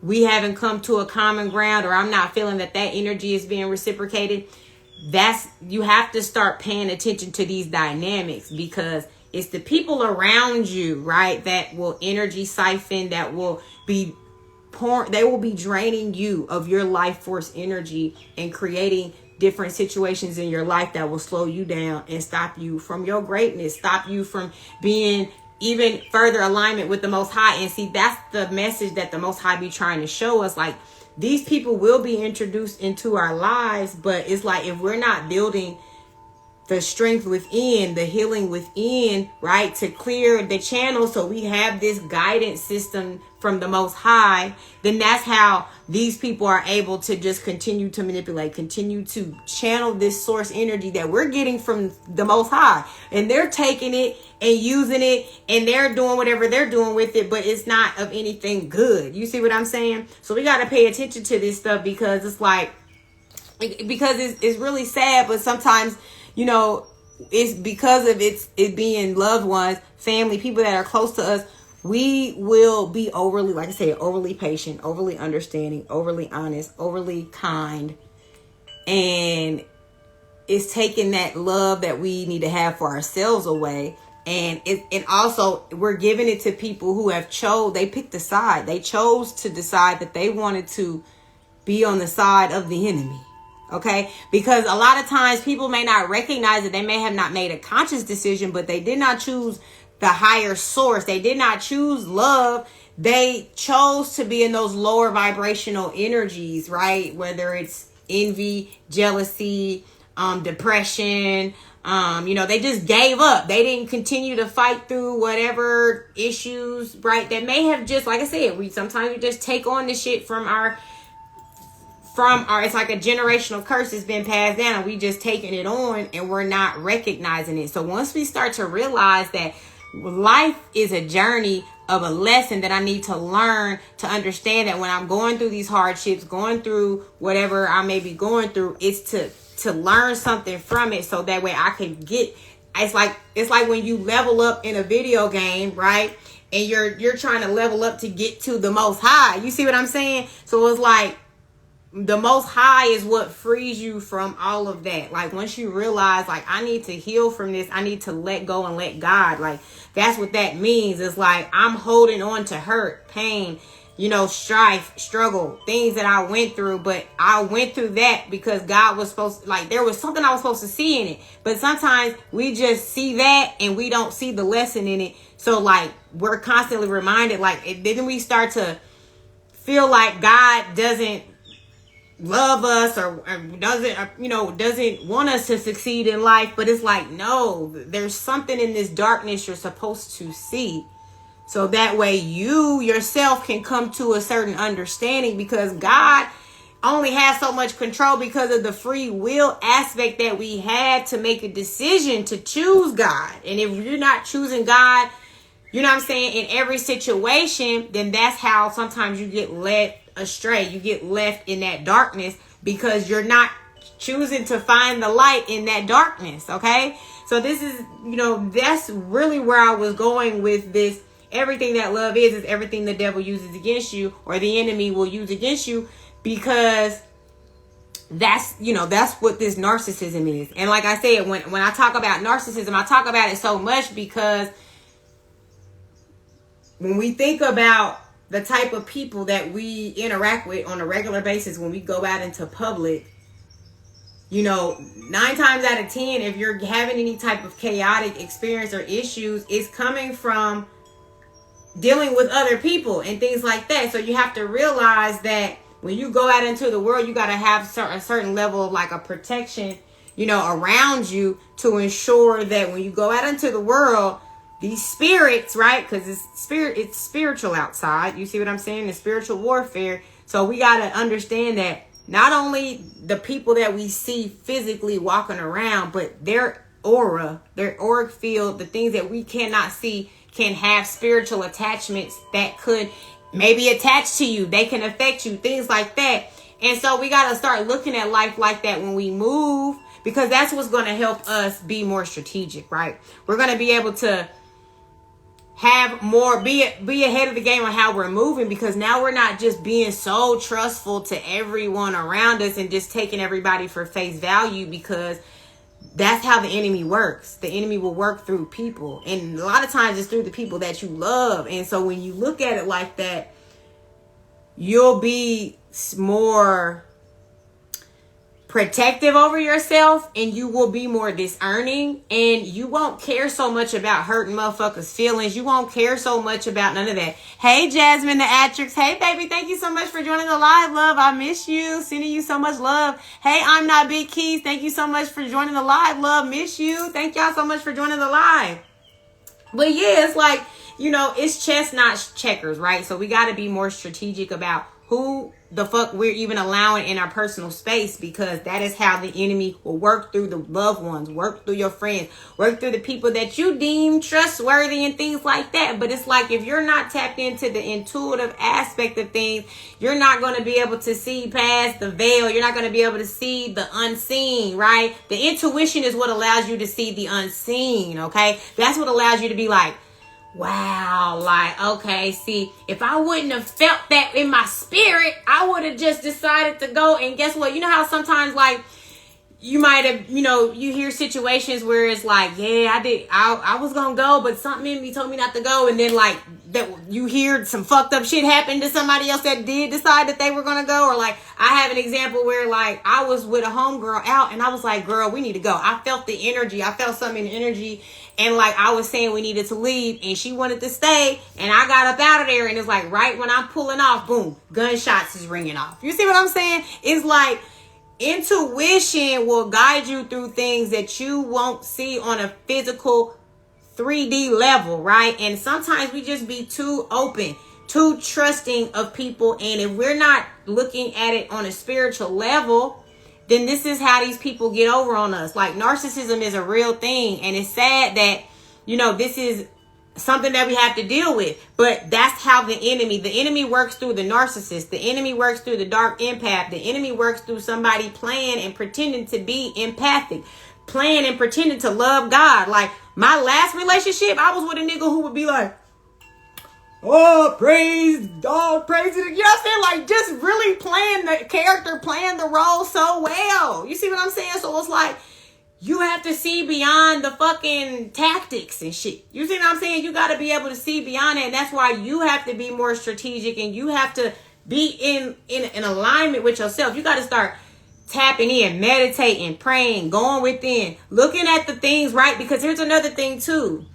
we haven't come to a common ground, or I'm not feeling that energy is being reciprocated. You have to start paying attention to these dynamics, because it's the people around you, right, that will energy siphon, that will be they will be draining you of your life force energy and creating different situations in your life that will slow you down and stop you from your greatness, stop you from being even further alignment with the Most High. And see, that's the message that the Most High be trying to show us. Like, these people will be introduced into our lives, but it's like, if we're not building the strength within, the healing within, right, to clear the channel so we have this guidance system from the Most High, then that's how these people are able to just continue to manipulate, continue to channel this source energy that we're getting from the Most High. And they're taking it and using it, and they're doing whatever they're doing with it, but it's not of anything good. You see what I'm saying? So we got to pay attention to this stuff, because it's like, because it's really sad, but sometimes, you know, it's because of it being loved ones, family, people that are close to us, we will be overly, like I said, overly patient, overly understanding, overly honest, overly kind. And it's taking that love that we need to have for ourselves away. And it also, we're giving it to people who have they picked a side. They chose to decide that they wanted to be on the side of the enemy. Okay, because a lot of times people may not recognize it. They may have not made a conscious decision, but they did not choose the higher source. They did not choose love. They chose to be in those lower vibrational energies, right? Whether it's envy, jealousy, depression, they just gave up. They didn't continue to fight through whatever issues, right? That may have just, like I said, sometimes we just take on the shit from our, it's like a generational curse that's been passed down, and we just taking it on and we're not recognizing it. So once we start to realize that life is a journey of a lesson that I need to learn, to understand that when I'm going through these hardships, going through whatever I may be going through, it's to learn something from it, so that way I can get, it's like when you level up in a video game, right? And you're trying to level up to get to the Most High. You see what I'm saying? So it's like, the Most High is what frees you from all of that. Like, once you realize, like, I need to heal from this, I need to let go and let God. Like, that's what that means. It's like, I'm holding on to hurt, pain, strife, struggle, things that I went through. But I went through that because God was supposed to, like, there was something I was supposed to see in it. But sometimes we just see that and we don't see the lesson in it. So, like, we're constantly reminded, like, then we start to feel like God doesn't love us or doesn't want us to succeed in life. But it's like, no, there's something in this darkness you're supposed to see. So that way you yourself can come to a certain understanding, because God only has so much control because of the free will aspect that we had to make a decision to choose God. And if you're not choosing God, you know what I'm saying, in every situation, then that's how sometimes you get led astray. You get left in that darkness because you're not choosing to find the light in that darkness. Okay. So this is, that's really where I was going with this. Everything that love is everything the devil uses against you, or the enemy will use against you, because that's what this narcissism is. And like I said, when I talk about narcissism, I talk about it so much because when we think about the type of people that we interact with on a regular basis, when we go out into public, 9 times out of 10, if you're having any type of chaotic experience or issues, it's coming from dealing with other people and things like that. So you have to realize that when you go out into the world, you got to have a certain level of like a protection, around you, to ensure that when you go out into the world, these spirits, right? Because it's spiritual outside. You see what I'm saying? The spiritual warfare. So we got to understand that not only the people that we see physically walking around, but their aura, their auric field, the things that we cannot see, can have spiritual attachments that could maybe attach to you. They can affect you, things like that. And so we got to start looking at life like that when we move, because that's what's going to help us be more strategic, right? We're going to be able to have more, be ahead of the game on how we're moving, because now we're not just being so trustful to everyone around us and just taking everybody for face value, because that's how the enemy works. The enemy will work through people. And a lot of times it's through the people that you love. And so when you look at it like that, you'll be more protective over yourself, and you will be more discerning, and you won't care so much about hurting motherfuckers' feelings. You won't care so much about none of that. Hey, Jasmine the Actress. Hey, baby. Thank you so much for joining the live, love. I miss you. Sending you so much love. Hey, I'm Not Big Keys. Thank you so much for joining the live, love. Miss you. Thank y'all so much for joining the live. But yeah, it's like, it's chess, not checkers, right? So we got to be more strategic about who the fuck we're even allowing in our personal space, because that is how the enemy will work through the loved ones, work through your friends, work through the people that you deem trustworthy and things like that. But it's like, if you're not tapped into the intuitive aspect of things, you're not going to be able to see past the veil. You're not going to be able to see the unseen, right? The intuition is what allows you to see the unseen, okay? That's what allows you to be like, wow, like, okay, see, if I wouldn't have felt that in my spirit, I would have just decided to go. And guess what? You know how sometimes, like, you might have, you hear situations where it's like, yeah, I was gonna go, but something in me told me not to go. And then, like, that you hear some fucked up shit happen to somebody else that did decide that they were gonna go. Or, like, I have an example where, like, I was with a homegirl out, and I was like, girl, we need to go. I felt the energy. I felt something in the energy. And like I was saying, we needed to leave, and she wanted to stay, and I got up out of there, and it's like right when I'm pulling off, boom, gunshots is ringing off. You see what I'm saying? It's like intuition will guide you through things that you won't see on a physical 3D level, right? And sometimes we just be too open, too trusting of people, and if we're not looking at it on a spiritual level, then this is how these people get over on us. Like, narcissism is a real thing. And it's sad that, this is something that we have to deal with. But that's how the enemy works through the narcissist. The enemy works through the dark empath. The enemy works through somebody playing and pretending to be empathic, playing and pretending to love God. Like, my last relationship, I was with a nigga who would be like, oh, praise, God, praise it. You know what I'm saying? Like, just really playing the character, playing the role so well. You see what I'm saying? So it's like, you have to see beyond the fucking tactics and shit. You see what I'm saying? You got to be able to see beyond it. And that's why you have to be more strategic, and you have to be in alignment with yourself. You got to start tapping in, meditating, praying, going within, looking at the things, right? Because here's another thing too.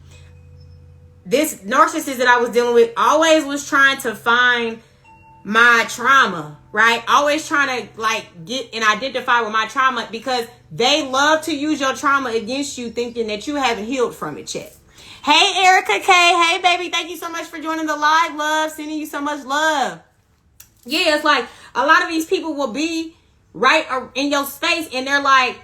This narcissist that I was dealing with always was trying to find my trauma right? Always trying to like get and identify with my trauma because they love to use your trauma against you, thinking that you haven't healed from it yet. Hey, Erica K. Hey, baby. Thank you so much for joining the live, love. Sending you so much love. Yeah, it's like a lot of these people will be right in your space and they're like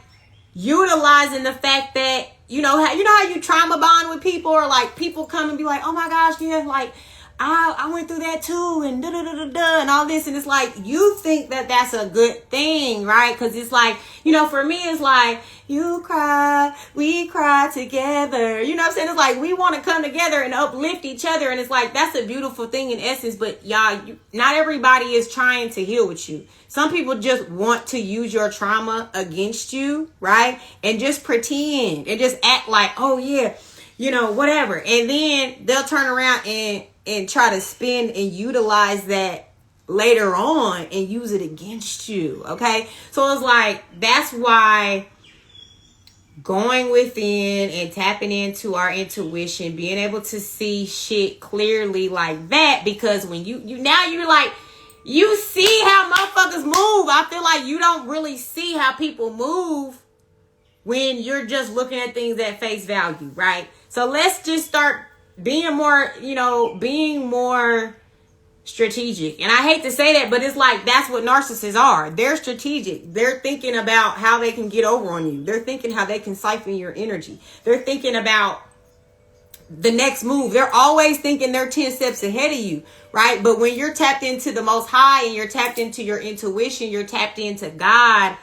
utilizing the fact that, you know how you trauma bond with people, or like people come and be like, oh my gosh, yeah, like I went through that too, and da da da da da, and all this, and it's like you think that that's a good thing, right? Because it's like, you know, for me, it's like you cry, we cry together. You know what I'm saying? It's like we want to come together and uplift each other, and it's like that's a beautiful thing in essence. But y'all, not everybody is trying to heal with you. Some people just want to use your trauma against you, right? And just pretend and just act like, oh yeah, you know, whatever, and then they'll turn around and try to spin and utilize that later on and use it against you. Okay. So it's like, that's why going within and tapping into our intuition, being able to see shit clearly like that, because when you now you're like, you see how motherfuckers move. I feel like you don't really see how people move when you're just looking at things at face value, right? So let's just start being more, being more strategic. And I hate to say that, but it's like, that's what narcissists are. They're strategic. They're thinking about how they can get over on you. They're thinking how they can siphon your energy. They're thinking about the next move. They're always thinking they're 10 steps ahead of you, right? But when you're tapped into the Most High and you're tapped into your intuition, you're tapped into God,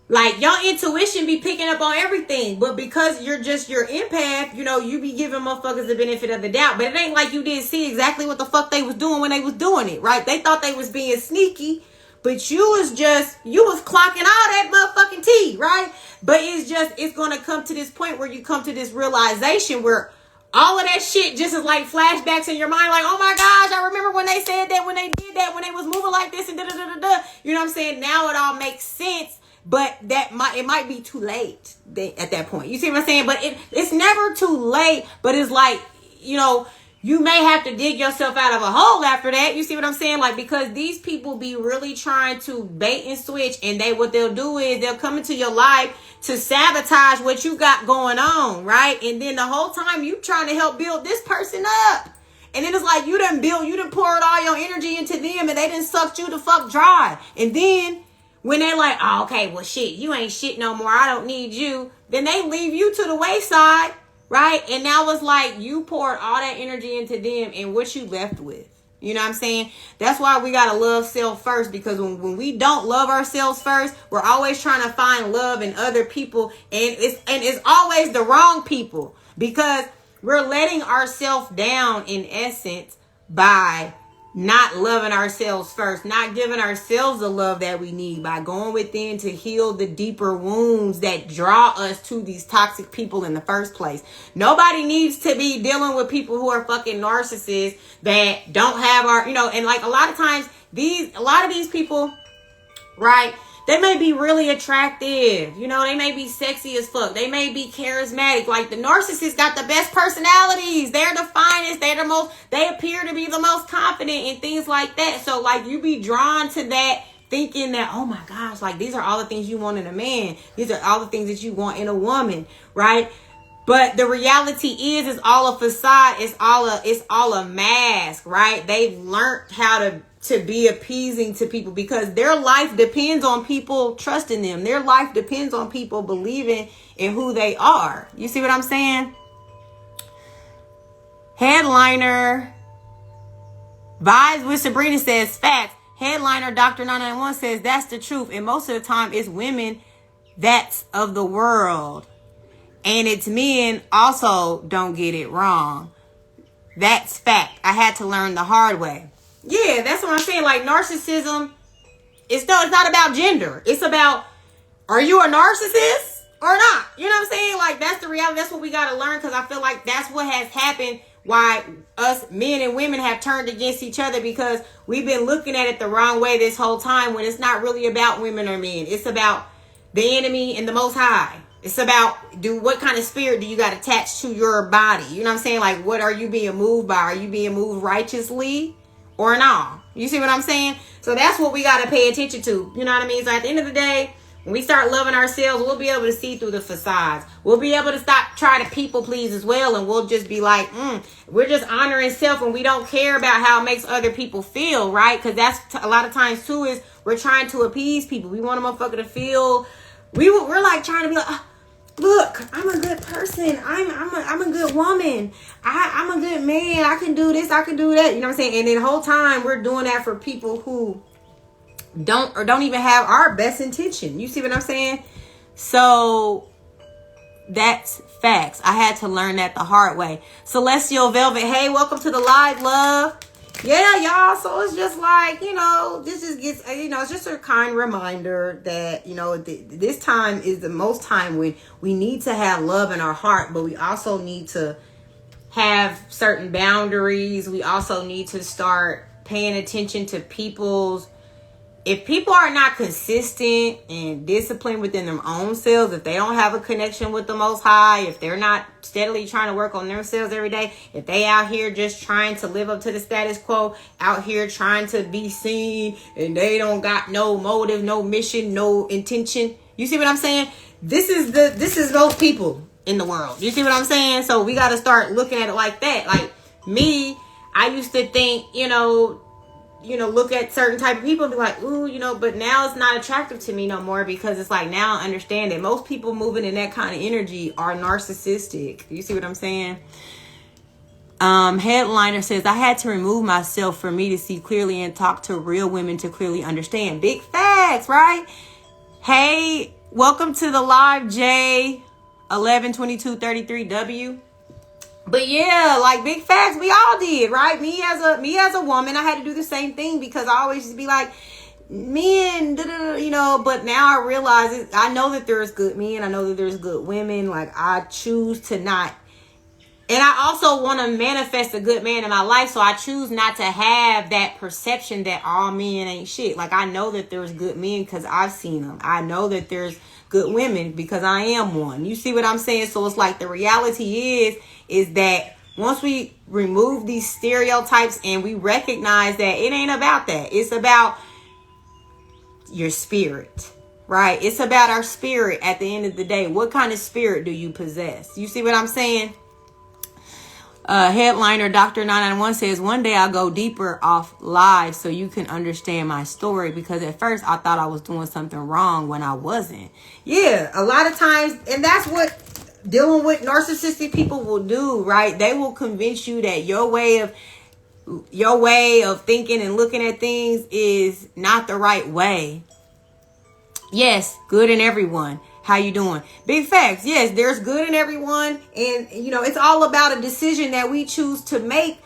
like your intuition be picking up on everything, but because you're just your empath, you be giving motherfuckers the benefit of the doubt. But it ain't like you didn't see exactly what the fuck they was doing when they was doing it, right? They thought they was being sneaky, but you was clocking all that motherfucking tea, right? But it's gonna come to this point where you come to this realization where all of that shit just is like flashbacks in your mind, like, oh my gosh, I remember when they said that, when they did that, when they was moving like this and da da da da da. You know what I'm saying? Now it all makes sense. But it might be too late at that point. You see what I'm saying? But it's never too late. But it's like, you may have to dig yourself out of a hole after that. You see what I'm saying? Like, because these people be really trying to bait and switch. And what they'll do is they'll come into your life to sabotage what you got going on, right? And then the whole time you trying to help build this person up. And then it's like you done poured all your energy into them and they done sucked you the fuck dry. And then when they're like, oh, okay, well, shit, you ain't shit no more, I don't need you, then they leave you to the wayside, right? And now it's like you poured all that energy into them and what you left with. You know what I'm saying? That's why we got to love self first, because when we don't love ourselves first, we're always trying to find love in other people. And it's always the wrong people, because we're letting ourselves down in essence by not loving ourselves first, not giving ourselves the love that we need, by going within to heal the deeper wounds that draw us to these toxic people in the first place. Nobody needs to be dealing with people who are fucking narcissists that don't have and like a lot of times a lot of these people, right? They may be really attractive. They may be sexy as fuck. They may be charismatic. Like the narcissists got the best personalities. They're the finest. They appear to be the most confident and things like that. So like you be drawn to that, thinking that, oh my gosh, like these are all the things you want in a man. These are all the things that you want in a woman, right? But the reality is, it's all a facade. It's all a mask, right? They've learned how to be appeasing to people because their life depends on people trusting them. Their life depends on people believing in who they are. You see what I'm saying? Headliner Vibes with Sabrina says facts. Headliner Dr. 991 says that's the truth. And most of the time it's women that's of the world. And it's men also don't get it wrong. That's fact. I had to learn the hard way. Yeah, that's what I'm saying. Like narcissism, it's not about gender. It's about, are you a narcissist or not? You know what I'm saying? Like that's the reality. That's what we got to learn, because I feel like that's what has happened. Why us men and women have turned against each other, because we've been looking at it the wrong way this whole time, when it's not really about women or men. It's about the enemy and the Most High. It's about what kind of spirit do you got attached to your body? You know what I'm saying? Like, what are you being moved by? Are you being moved righteously or not? You see what I'm saying? So that's what we got to pay attention to. You know what I mean? So at the end of the day, when we start loving ourselves, we'll be able to see through the facades. We'll be able to stop trying to people please as well. And we'll just be like, we're just honoring self, and we don't care about how it makes other people feel, right? Because that's a lot of times too, is we're trying to appease people. We want a motherfucker to feel, we're like trying to be like, look, I'm a good person. I'm a good woman. I'm a good man. I can do this. I can do that. You know what I'm saying? And then the whole time we're doing that for people who don't even have our best intention. You see what I'm saying? So that's facts. I had to learn that the hard way. Celestial Velvet, hey, welcome to the live, love. Yeah, y'all. So it's just like, this just gets, it's just a kind reminder that, this time is the most time when we need to have love in our heart, but we also need to have certain boundaries. We also need to start paying attention to if people are not consistent and disciplined within their own selves, if they don't have a connection with the Most High, if they're not steadily trying to work on themselves every day, if they out here just trying to live up to the status quo, out here trying to be seen, and they don't got no motive, no mission, no intention. You see what I'm saying? This is those people in the world. You see what I'm saying? So we got to start looking at it like that. Like me, I used to think, look at certain type of people and be like, ooh, but now it's not attractive to me no more, because it's like, now I understand that most people moving in that kind of energy are narcissistic. You see what I'm saying? Headliner says, I had to remove myself for me to see clearly and talk to real women to clearly understand. Big facts, right? Hey, welcome to the live, J 112233W. But yeah, like big facts, we all did, right? Me as a woman, I had to do the same thing, because I always just be like, men, but now I realize it. I know that there's good men. I know that there's good women. Like, I choose to not. And I also want to manifest a good man in my life. So I choose not to have that perception that all men ain't shit. Like, I know that there's good men because I've seen them. I know that there's good women because I am one. You see what I'm saying? So it's like, the reality is that once we remove these stereotypes and we recognize that it ain't about that. It's about your spirit, right? It's about our spirit at the end of the day. What kind of spirit do you possess? You see what I'm saying? Headliner Dr. 991 says, one day I'll go deeper off live so you can understand my story, because at first I thought I was doing something wrong when I wasn't. Yeah, a lot of times, and that's what dealing with narcissistic people will do, right? They will convince you that your way of thinking and looking at things is not the right way. Yes, good in everyone. How you doing? Big facts. Yes, there's good in everyone. And, it's all about a decision that we choose to make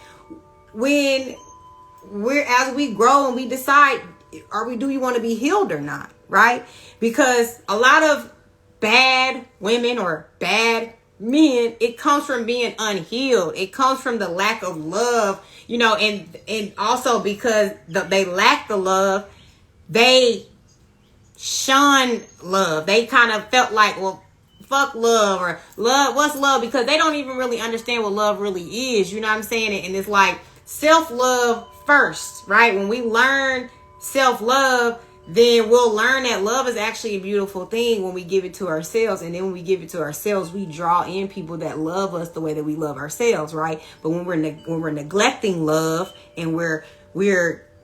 when as we grow and we decide, do we want to be healed or not? Right? Because a lot of bad women or bad men, it comes from being unhealed. It comes from the lack of love, and also because they lack the love, they shun love. They kind of felt like, well, fuck love, or love, what's love? Because they don't even really understand what love really is. You know what I'm saying? And it's like self-love first, right? When we learn self-love, then we'll learn that love is actually a beautiful thing when we give it to ourselves. And then when we give it to ourselves, we draw in people that love us the way that we love ourselves, right? But when we're neglecting love and we're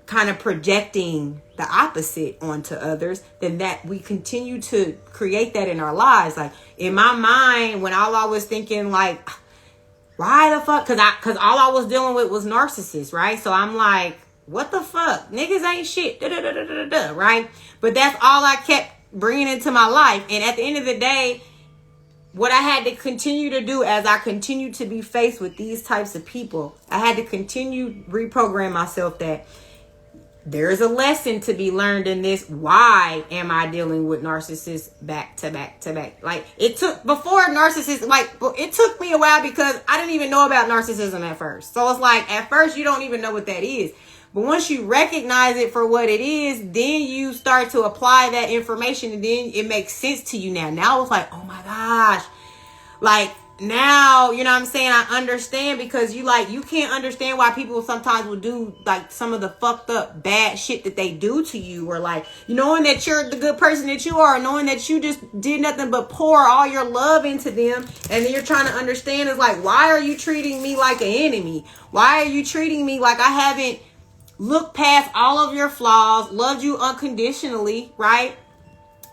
kind of projecting the opposite onto others, then that we continue to create that in our lives. Like in my mind, when all I was thinking, like, why the fuck? Cause all I was dealing with was narcissists, right? So I'm like, what the fuck? Niggas ain't shit, right? But that's all I kept bringing into my life. And at the end of the day, what I had to continue to do as I continued to be faced with these types of people, I had to continue reprogram myself that there's a lesson to be learned in this. Why am I dealing with narcissists back to back to back? Like it took me a while because I didn't even know about narcissism at first. So it's like, at first you don't even know what that is. But once you recognize it for what it is, then you start to apply that information and then it makes sense to you now. Now it's like, oh my gosh, like now, you know what I'm saying, I understand, because you can't understand why people sometimes will do like some of the fucked up bad shit that they do to you, or like, knowing that you're the good person that you are, knowing that you just did nothing but pour all your love into them, and then you're trying to understand is like, why are you treating me like an enemy? Why are you treating me like I haven't looked past all of your flaws, loved you unconditionally, right?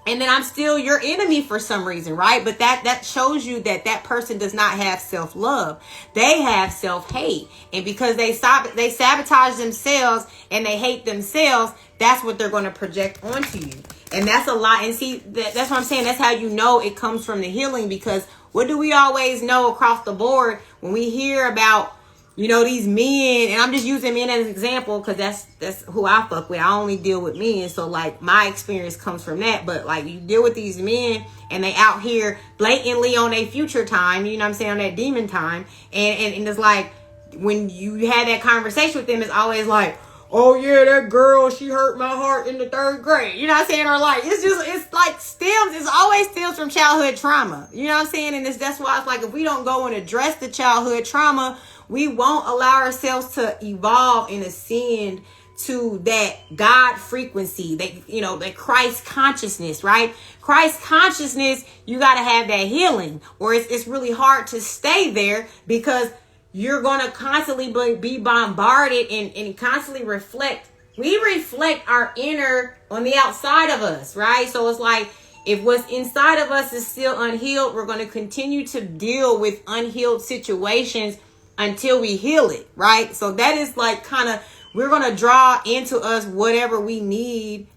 And then I'm still your enemy for some reason, right? But that shows you that person does not have self-love. They have self-hate. And because they sabotage themselves and they hate themselves, that's what they're going to project onto you. And that's a lot. And see, that's what I'm saying. That's how you know it comes from the healing, because what do we always know across the board when we hear about, you know, these men, and I'm just using men as an example because that's who I fuck with. I only deal with men. So like my experience comes from that. But like you deal with these men and they out here blatantly on their future time, you know what I'm saying, on that demon time. And it's like when you had that conversation with them, it's always like, oh yeah, that girl, she hurt my heart in the 3rd grade. You know what I'm saying? Or like, it's always stems from childhood trauma. You know what I'm saying? And that's why it's like, if we don't go and address the childhood trauma, we won't allow ourselves to evolve and ascend to that God frequency, that Christ consciousness, right? Christ consciousness, you got to have that healing, or it's really hard to stay there, because you're going to constantly be bombarded and constantly reflect. We reflect our inner on the outside of us, right? So it's like, if what's inside of us is still unhealed, we're going to continue to deal with unhealed situations until we heal it, right? So that is like we're going to draw into us whatever we need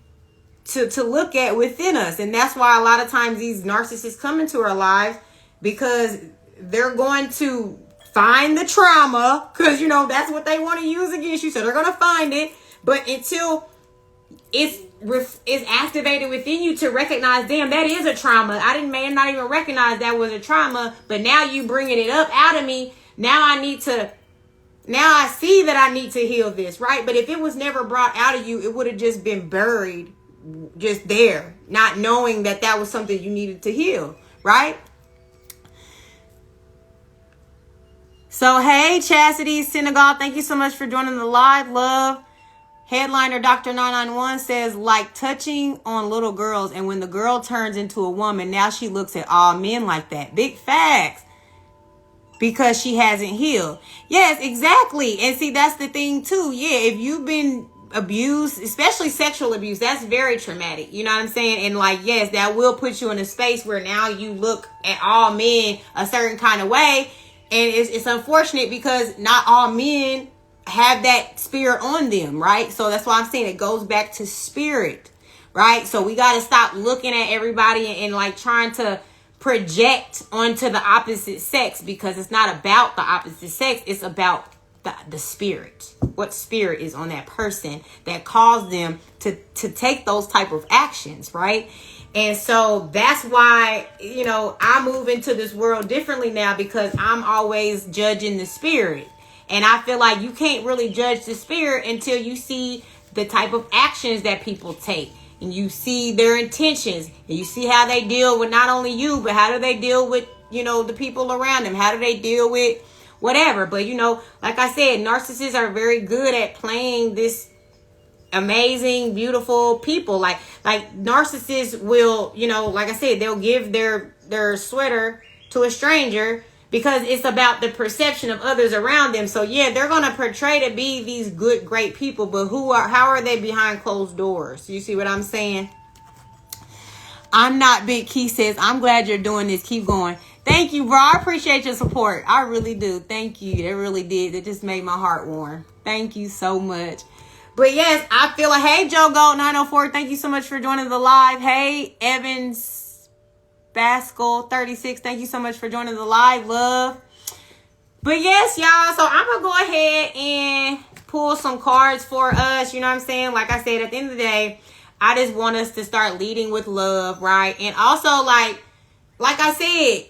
to look at within us. And that's why a lot of times these narcissists come into our lives, because they're going to find the trauma, because, you know, that's what they want to use against you. So they're going to find it. But until it's activated within you to recognize, damn, that is a trauma. I may not even recognize that was a trauma, but now you bringing it up out of me. Now I see that I need to heal this, right? But if it was never brought out of you, it would have just been buried just there, not knowing that was something you needed to heal, right? So, hey, Chastity Senegal, thank you so much for joining the live, love. Headliner Dr. 991 says, like touching on little girls, and when the girl turns into a woman, now she looks at all men like that. Big facts. Because she hasn't healed. Yes, exactly. And see, that's the thing too. Yeah, if you've been abused, especially sexual abuse, that's very traumatic. You know what I'm saying? And like, yes, that will put you in a space where now you look at all men a certain kind of way. And it's unfortunate, because not all men have that spirit on them, right? So that's why I'm saying it goes back to spirit, right? So we got to stop looking at everybody and like trying to project onto the opposite sex, because it's not about the opposite sex. It's about the spirit. What spirit is on that person that caused them to take those type of actions, right? And so that's why, you know, I move into this world differently now, because I'm always judging the spirit. And I feel like you can't really judge the spirit until you see the type of actions that people take. And you see their intentions, and you see how they deal with not only you, but how do they deal with, you know, the people around them? How do they deal with whatever? But, you know, like I said, narcissists are very good at playing this amazing, beautiful people. Like narcissists will, you know, like I said, they'll give their sweater to a stranger, because it's about the perception of others around them. So yeah, they're going to portray to be these good, great people, but how are they behind closed doors? You see what I'm saying? I'm not Big Key says, I'm glad you're doing this. Keep going. Thank you, bro. I appreciate your support. I really do. Thank you. It really did. It just made my heart warm. Thank you so much. But yes, I feel like, hey, Joe Gold 904, thank you so much for joining the live. Hey, Evans Baskel 36, thank you so much for joining the live, love. But yes, y'all, so I'm gonna go ahead and pull some cards for us. You know what I'm saying? Like I said, at the end of the day, I just want us to start leading with love, right? And also, like I said,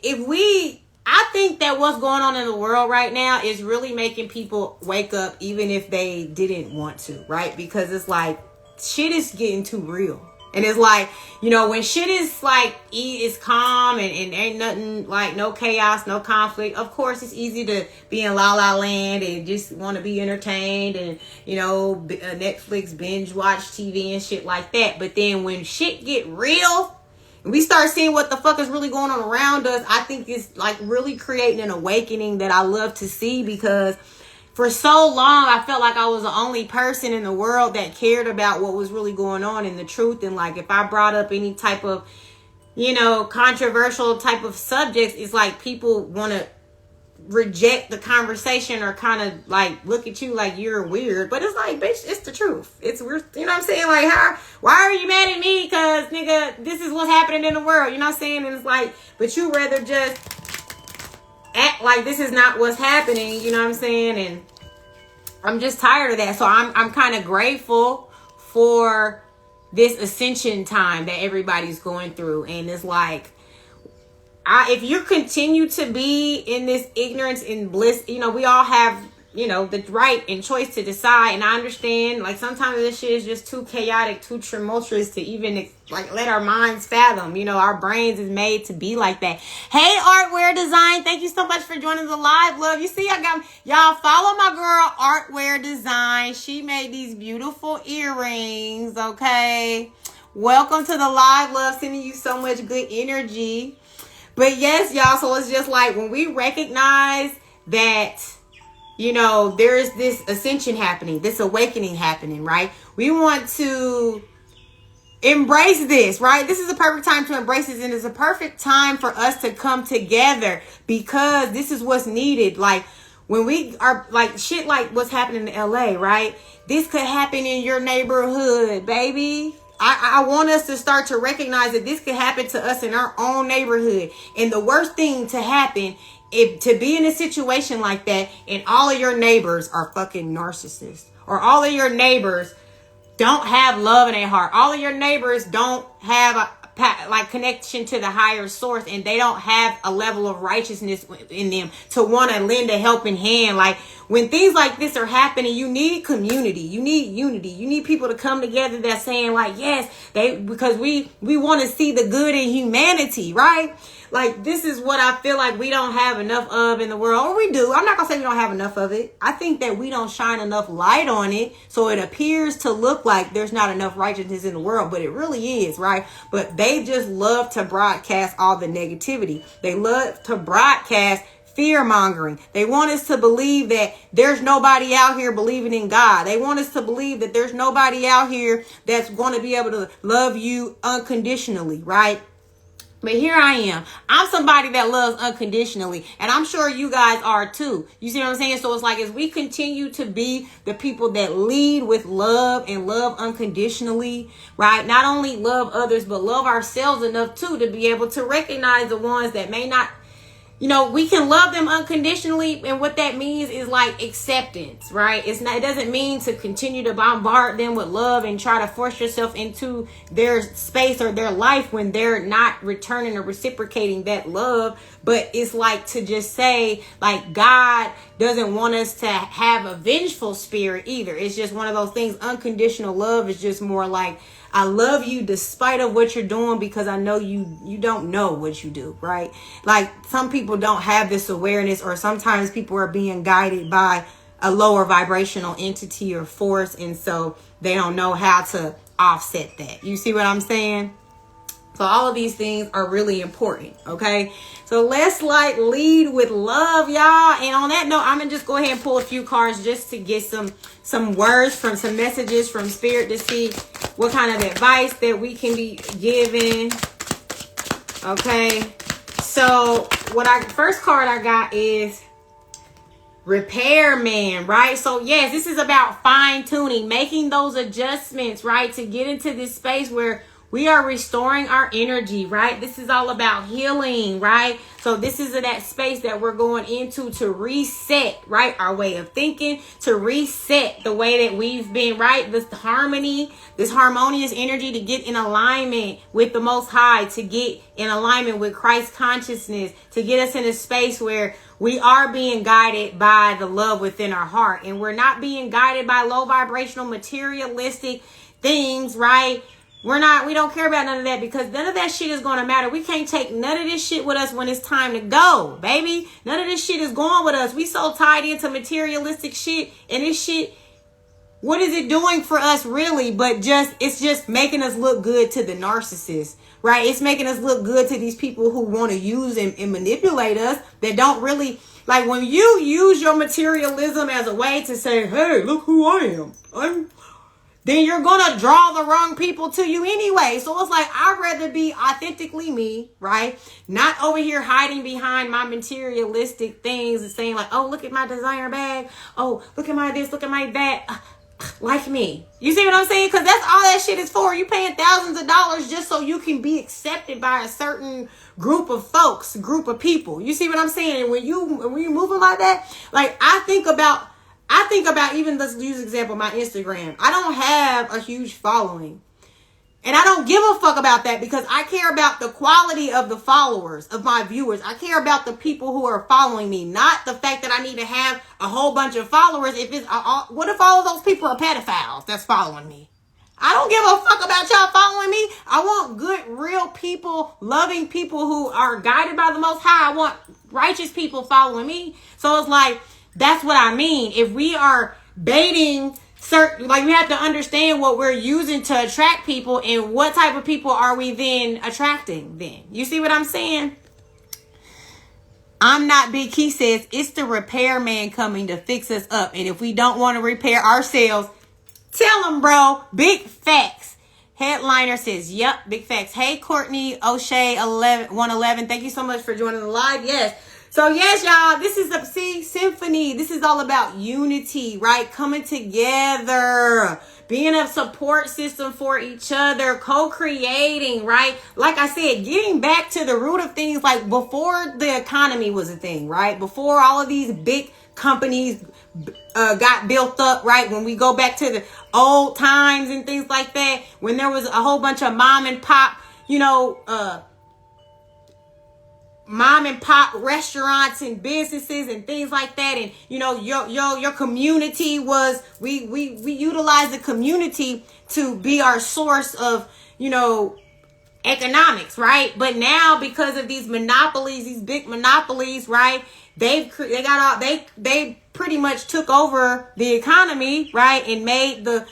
I think that what's going on in the world right now is really making people wake up, even if they didn't want to, right? Because it's like, shit is getting too real. And it's like, you know, when shit is like, it's calm and ain't nothing, like no chaos, no conflict. Of course, it's easy to be in la la land and just want to be entertained and, you know, Netflix binge watch TV and shit like that. But then when shit get real, and we start seeing what the fuck is really going on around us, I think it's like really creating an awakening that I love to see, because for so long, I felt like I was the only person in the world that cared about what was really going on in the truth. And like, if I brought up any type of, you know, controversial type of subjects, it's like people want to reject the conversation or kind of like look at you like you're weird. But it's like, bitch, it's the truth. It's weird. You know what I'm saying? Like, why are you mad at me? Because, nigga, this is what's happening in the world. You know what I'm saying? And it's like, but you rather just act like this is not what's happening, you know what I'm saying? And I'm just tired of that. So I'm kind of grateful for this ascension time that everybody's going through. And it's like, if you continue to be in this ignorance and bliss, you know, we all have, you know, the right and choice to decide. And I understand, like, sometimes this shit is just too chaotic, too tumultuous to even, like, let our minds fathom. You know, our brains is made to be like that. Hey, Artwear Design, thank you so much for joining the live, love. You see, I got, y'all follow my girl, Artwear Design. She made these beautiful earrings, okay? Welcome to the live, love. Sending you so much good energy. But yes, y'all, so it's just like when we recognize that, you know, there's this ascension happening, this awakening happening, right? We want to embrace this, right? This is a perfect time to embrace this, and it's a perfect time for us to come together, because this is what's needed. Like, when we are like shit like what's happening in LA, right? This could happen in your neighborhood, baby. I want us to start to recognize that this could happen to us in our own neighborhood. And the worst thing to happen, if to be in a situation like that and all of your neighbors are fucking narcissists, or all of your neighbors don't have love in their heart, all of your neighbors don't have a like connection to the higher source, and they don't have a level of righteousness in them to want to lend a helping hand. Like, when things like this are happening, you need community, you need unity, you need people to come together that's saying like, yes, because we want to see the good in humanity, right? Like, this is what I feel like we don't have enough of in the world. Or we do. I'm not going to say we don't have enough of it. I think that we don't shine enough light on it, so it appears to look like there's not enough righteousness in the world, but it really is, right? But they just love to broadcast all the negativity. They love to broadcast fear mongering. They want us to believe that there's nobody out here believing in God. They want us to believe that there's nobody out here that's going to be able to love you unconditionally, right? But here I am. I'm somebody that loves unconditionally. And I'm sure you guys are too. You see what I'm saying? So it's like, as we continue to be the people that lead with love and love unconditionally, right? Not only love others, but love ourselves enough too to be able to recognize the ones that may not, you know, we can love them unconditionally. And what that means is like acceptance, right? It doesn't mean to continue to bombard them with love and try to force yourself into their space or their life when they're not returning or reciprocating that love. But it's like to just say, like, God doesn't want us to have a vengeful spirit either. It's just one of those things. Unconditional love is just more like, I love you despite of what you're doing, because I know you don't know what you do, right? Like, some people don't have this awareness, or sometimes people are being guided by a lower vibrational entity or force, and so they don't know how to offset that. You see what I'm saying? So all of these things are really important, okay? So let's like lead with love, y'all. And on that note, I'm gonna just go ahead and pull a few cards just to get some words from some messages from Spirit to see what kind of advice that we can be giving. Okay. So first card I got is Repairman, right? So yes, this is about fine tuning, making those adjustments, right? To get into this space where we are restoring our energy, right? This is all about healing, right? So this is that space that we're going into to reset, right? Our way of thinking, to reset the way that we've been, right? This harmony, this harmonious energy, to get in alignment with the Most High, to get in alignment with Christ consciousness, to get us in a space where we are being guided by the love within our heart. And we're not being guided by low vibrational materialistic things, right? We don't care about none of that, because none of that shit is going to matter. We can't take none of this shit with us when it's time to go, baby. None of this shit is going with us. We so tied into materialistic shit, and this shit, what is it doing for us really? But it's just making us look good to the narcissists, right? It's making us look good to these people who want to use and manipulate us, that don't really, like, when you use your materialism as a way to say, hey, look who I am. Then you're going to draw the wrong people to you anyway. So it's like, I'd rather be authentically me, right? Not over here hiding behind my materialistic things and saying like, oh, look at my designer bag. Oh, look at my this, look at my that. Like me. You see what I'm saying? Because that's all that shit is for. You paying thousands of dollars just so you can be accepted by a certain group of folks, group of people. You see what I'm saying? And when you moving like that, like I think about, even, let's use example, my Instagram. I don't have a huge following. And I don't give a fuck about that, because I care about the quality of the followers, of my viewers. I care about the people who are following me, not the fact that I need to have a whole bunch of followers. What if all of those people are pedophiles that's following me? I don't give a fuck about y'all following me. I want good, real people, loving people who are guided by the Most High. I want righteous people following me. So it's like, that's what I mean. If we are baiting certain, like, we have to understand what we're using to attract people, and what type of people are we then attracting then. You see what I'm saying? I'm not Big Key says it's the repairman coming to fix us up. And if we don't want to repair ourselves, tell them, bro. Big facts. Headliner says, yep, big facts. Hey, Courtney O'Shea 111. Thank you so much for joining the live. Yes. So yes, y'all, this is symphony. This is all about unity, right? Coming together, being a support system for each other, co-creating, right? Like I said, getting back to the root of things, like before the economy was a thing, right? Before all of these big companies got built up, right? When we go back to the old times and things like that, when there was a whole bunch of mom and pop restaurants and businesses and things like that, and your community was, we utilize the community to be our source of economics, right? But now, because of these monopolies, these big monopolies, right, they pretty much took over the economy, right, and made the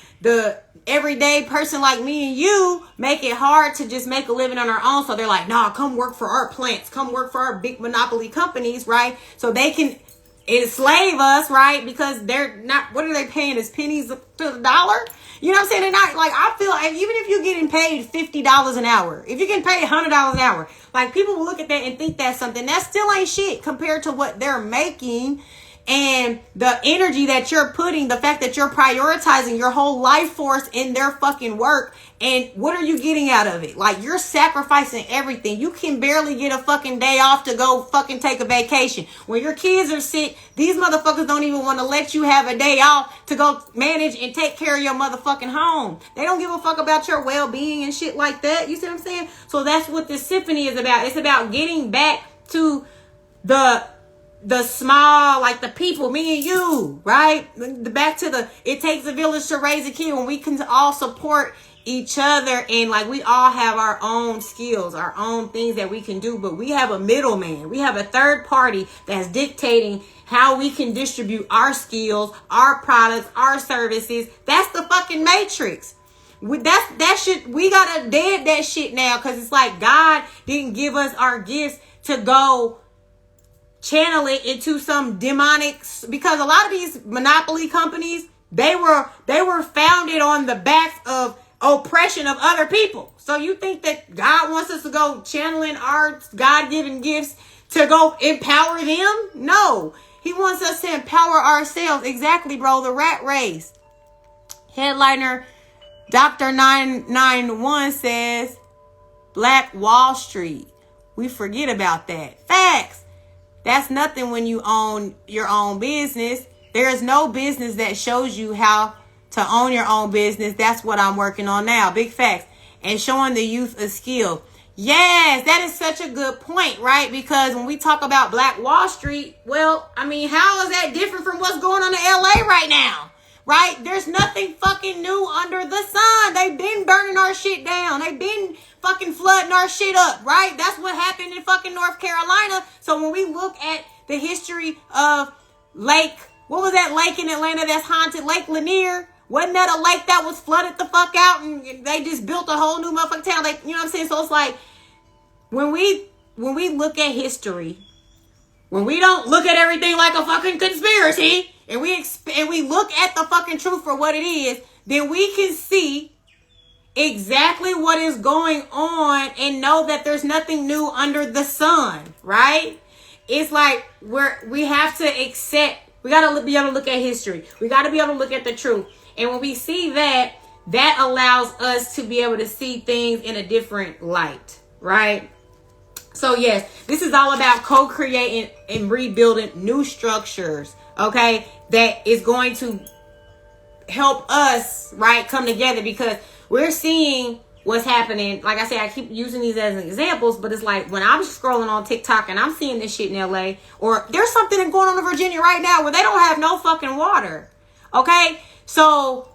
everyday person like me and you make it hard to just make a living on our own. So they're like, nah, come work for our plants, come work for our big monopoly companies, right? So they can enslave us, right? Because they're not, what are they paying us, pennies to the dollar? You know what I'm saying? They're not, like, I feel like even if you're getting paid $50 an hour, if you're getting paid $100 an hour, like, people will look at that and think that's something. That still ain't shit compared to what they're making. And the energy that you're putting, the fact that you're prioritizing your whole life force in their fucking work, and what are you getting out of it? Like, you're sacrificing everything. You can barely get a fucking day off to go fucking take a vacation. When your kids are sick, these motherfuckers don't even want to let you have a day off to go manage and take care of your motherfucking home. They don't give a fuck about your well-being and shit like that. You see what I'm saying? So that's what this symphony is about. It's about getting back to the small, like the people, me and you, right? Back to it takes a village to raise a kid, when we can all support each other, and like, we all have our own skills, our own things that we can do, but we have a middleman. We have a third party that's dictating how we can distribute our skills, our products, our services. That's the fucking matrix. That shit, we gotta dead that shit now, because it's like God didn't give us our gifts to go channel it into some demonic, because a lot of these monopoly companies, they were founded on the backs of oppression of other people. So you think that God wants us to go channeling our God-given gifts to go empower them? No, he wants us to empower ourselves. Exactly, bro. The rat race. Headliner Dr. 991 says Black Wall Street. We forget about that. Facts. That's nothing when you own your own business. There is no business that shows you how to own your own business. That's what I'm working on now. Big facts. And showing the youth a skill. Yes, that is such a good point, right? Because when we talk about Black Wall Street, well, I mean, how is that different from what's going on in LA right now? right? There's nothing fucking new under the sun. They've been burning our shit down. They've been fucking flooding our shit up, right? That's what happened in fucking North Carolina. So when we look at the history of what was that lake in Atlanta that's haunted? Lake Lanier. Wasn't that a lake that was flooded the fuck out and they just built a whole new motherfucking town? Like, you know what I'm saying? So it's like, when we look at history, when we don't look at everything like a fucking conspiracy, and we look at the fucking truth for what it is, then we can see exactly what is going on and know that there's nothing new under the sun, right? It's like we have to accept, we got to be able to look at history. We got to be able to look at the truth. And when we see that, that allows us to be able to see things in a different light, right? So yes, this is all about co-creating and rebuilding new structures, okay, that is going to help us, right, come together, because we're seeing what's happening. Like I said, I keep using these as examples, but it's like when I'm scrolling on TikTok and I'm seeing this shit in LA, or there's something going on in Virginia right now where they don't have no fucking water, okay? So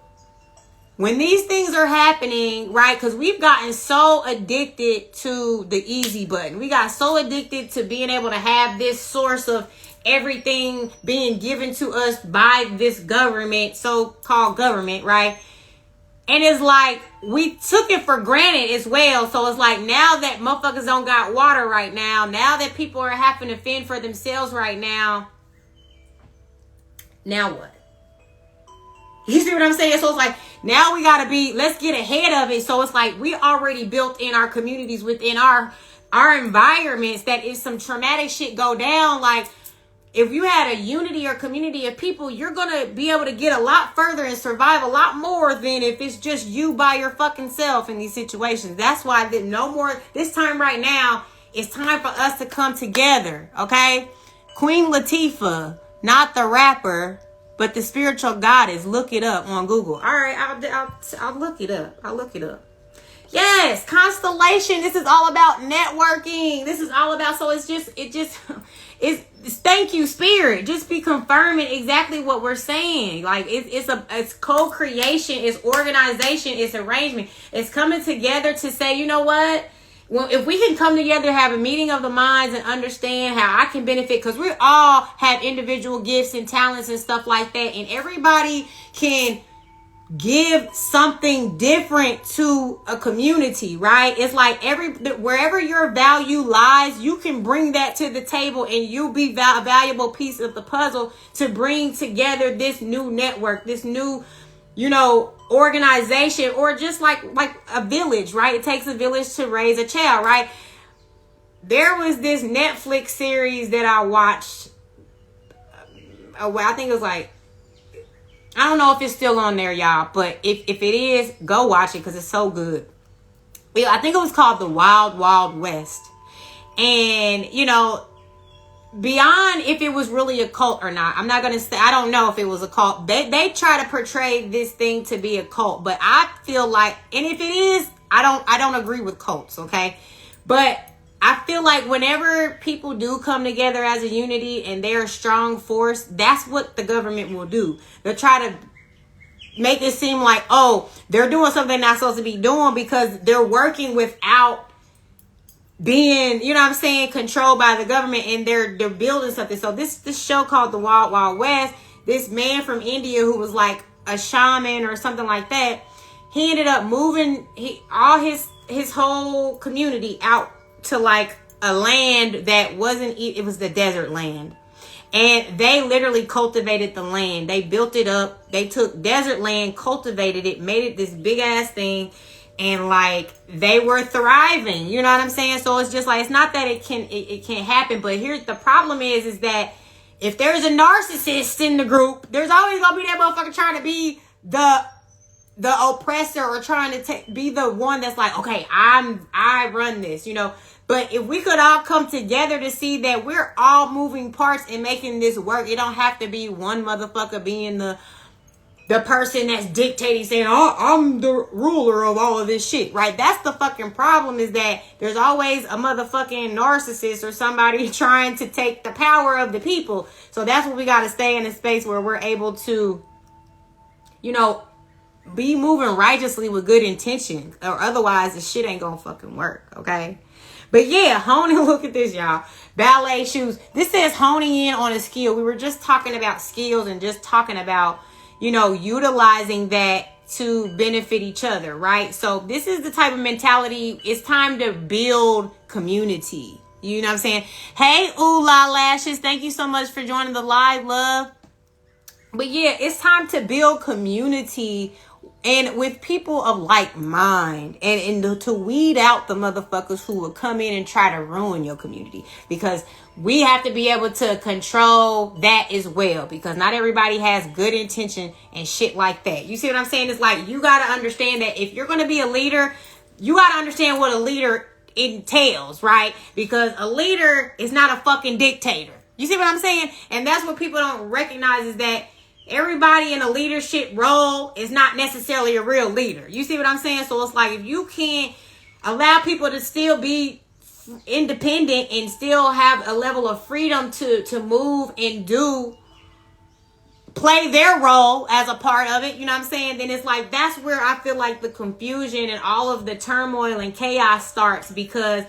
when these things are happening, right, because we've gotten so addicted to the easy button. We got so addicted to being able to have this source of everything being given to us by this government, so-called government, right? And it's like we took it for granted as well. So it's like now that motherfuckers don't got water right now that people are having to fend for themselves right now what? You see what I'm saying? So it's like, now we got to let's get ahead of it. So it's like we already built in our communities, within our environments, that if some traumatic shit go down, like if you had a unity or community of people, you're going to be able to get a lot further and survive a lot more than if it's just you by your fucking self in these situations. That's why this time right now, it's time for us to come together, okay? Queen Latifah, not the rapper, but the spiritual goddess. Look it up on Google. All right, I'll look it up. Yes, constellation. This is all about networking. This is all about, so it's thank you, Spirit. Just be confirming exactly what we're saying. Like it's co-creation, it's organization, it's arrangement. It's coming together to say, you know what? Well, if we can come together, have a meeting of the minds and understand how I can benefit, because we all have individual gifts and talents and stuff like that, and everybody can give something different to a community, right? It's like wherever your value lies, you can bring that to the table, and you'll be a valuable piece of the puzzle to bring together this new network, this new, organization, or just like a village, right? It takes a village to raise a child, right? There was this Netflix series that I watched. I think it was like, I don't know if it's still on there, y'all, but if it is, go watch it because it's so good. I think it was called The Wild Wild West. And, beyond if it was really a cult or not, I'm not going to say, I don't know if it was a cult. They try to portray this thing to be a cult, but I feel like, and if it is, I don't agree with cults, okay? But I feel like whenever people do come together as a unity and they're a strong force, that's what the government will do. They'll try to make it seem like, oh, they're doing something they're not supposed to be doing because they're working without being, controlled by the government, and they're building something. So this show called The Wild Wild West, this man from India who was like a shaman or something like that, he ended up moving all his whole community out to like a land that it was the desert land. And they literally cultivated the land. They built it up. They took desert land, cultivated it, made it this big ass thing. And like they were thriving, you know what I'm saying? So it's just like, it's not that it can't happen, but here's the problem is that if there's a narcissist in the group, there's always gonna be that motherfucker trying to be the oppressor, or trying to be the one that's like, okay, I run this, But if we could all come together to see that we're all moving parts and making this work, it don't have to be one motherfucker being the person that's dictating, saying, oh, I'm the ruler of all of this shit, right? That's the fucking problem, is that there's always a motherfucking narcissist or somebody trying to take the power of the people. So that's what we got to stay in a space where we're able to be moving righteously with good intention, or otherwise the shit ain't gonna fucking work, okay? But yeah, honing, look at this, y'all. Ballet shoes. This says honing in on a skill. We were just talking about skills and just talking about, utilizing that to benefit each other, right? So this is the type of mentality. It's time to build community. You know what I'm saying? Hey, ooh la lashes. Thank you so much for joining the live, love. But yeah, it's time to build community and with people of like mind, and to weed out the motherfuckers who will come in and try to ruin your community, because we have to be able to control that as well, because not everybody has good intention and shit like that. You see what I'm saying? It's like, you got to understand that if you're going to be a leader, you got to understand what a leader entails, right? Because a leader is not a fucking dictator. You see what I'm saying? And that's what people don't recognize, is that everybody in a leadership role is not necessarily a real leader. You see what I'm saying? So it's like, if you can't allow people to still be independent and still have a level of freedom to move and play their role as a part of it, you know what I'm saying? Then it's like, that's where I feel like the confusion and all of the turmoil and chaos starts, because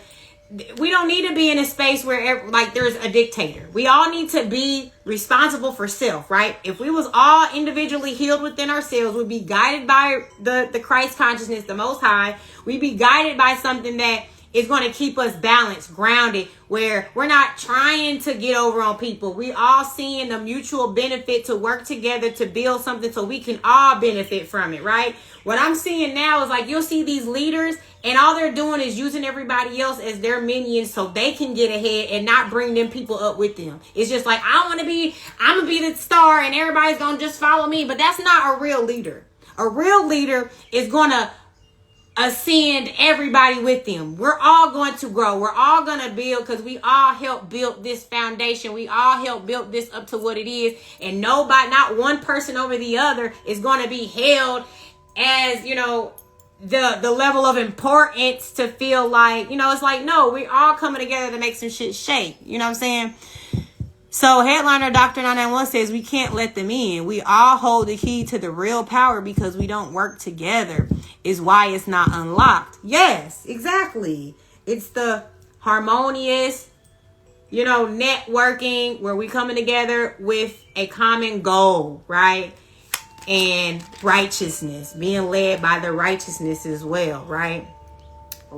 we don't need to be in a space where like there's a dictator. We all need to be responsible for self, right? If we was all individually healed within ourselves, we'd be guided by the Christ consciousness, the Most High. We'd be guided by something that is going to keep us balanced, grounded, where we're not trying to get over on people. We all seeing the mutual benefit to work together to build something so we can all benefit from it, right? What I'm seeing now is like, you'll see these leaders and all they're doing is using everybody else as their minions so they can get ahead and not bring them people up with them. It's just like, I'm going to be the star and everybody's going to just follow me. But that's not a real leader. A real leader is going to ascend everybody with them. We're all going to grow. We're all going to build, because we all help build this foundation. We all help build this up to what it is. And not one person over the other is going to be held as, the level of importance to feel like, it's like, no, we're all coming together to make some shit shake. You know what I'm saying? So headliner Dr. 991 says, we can't let them in. We all hold the key to the real power because we don't work together is why it's not unlocked. Yes, exactly. It's the harmonious, networking where we coming together with a common goal, right? And righteousness, being led by the righteousness as well, right?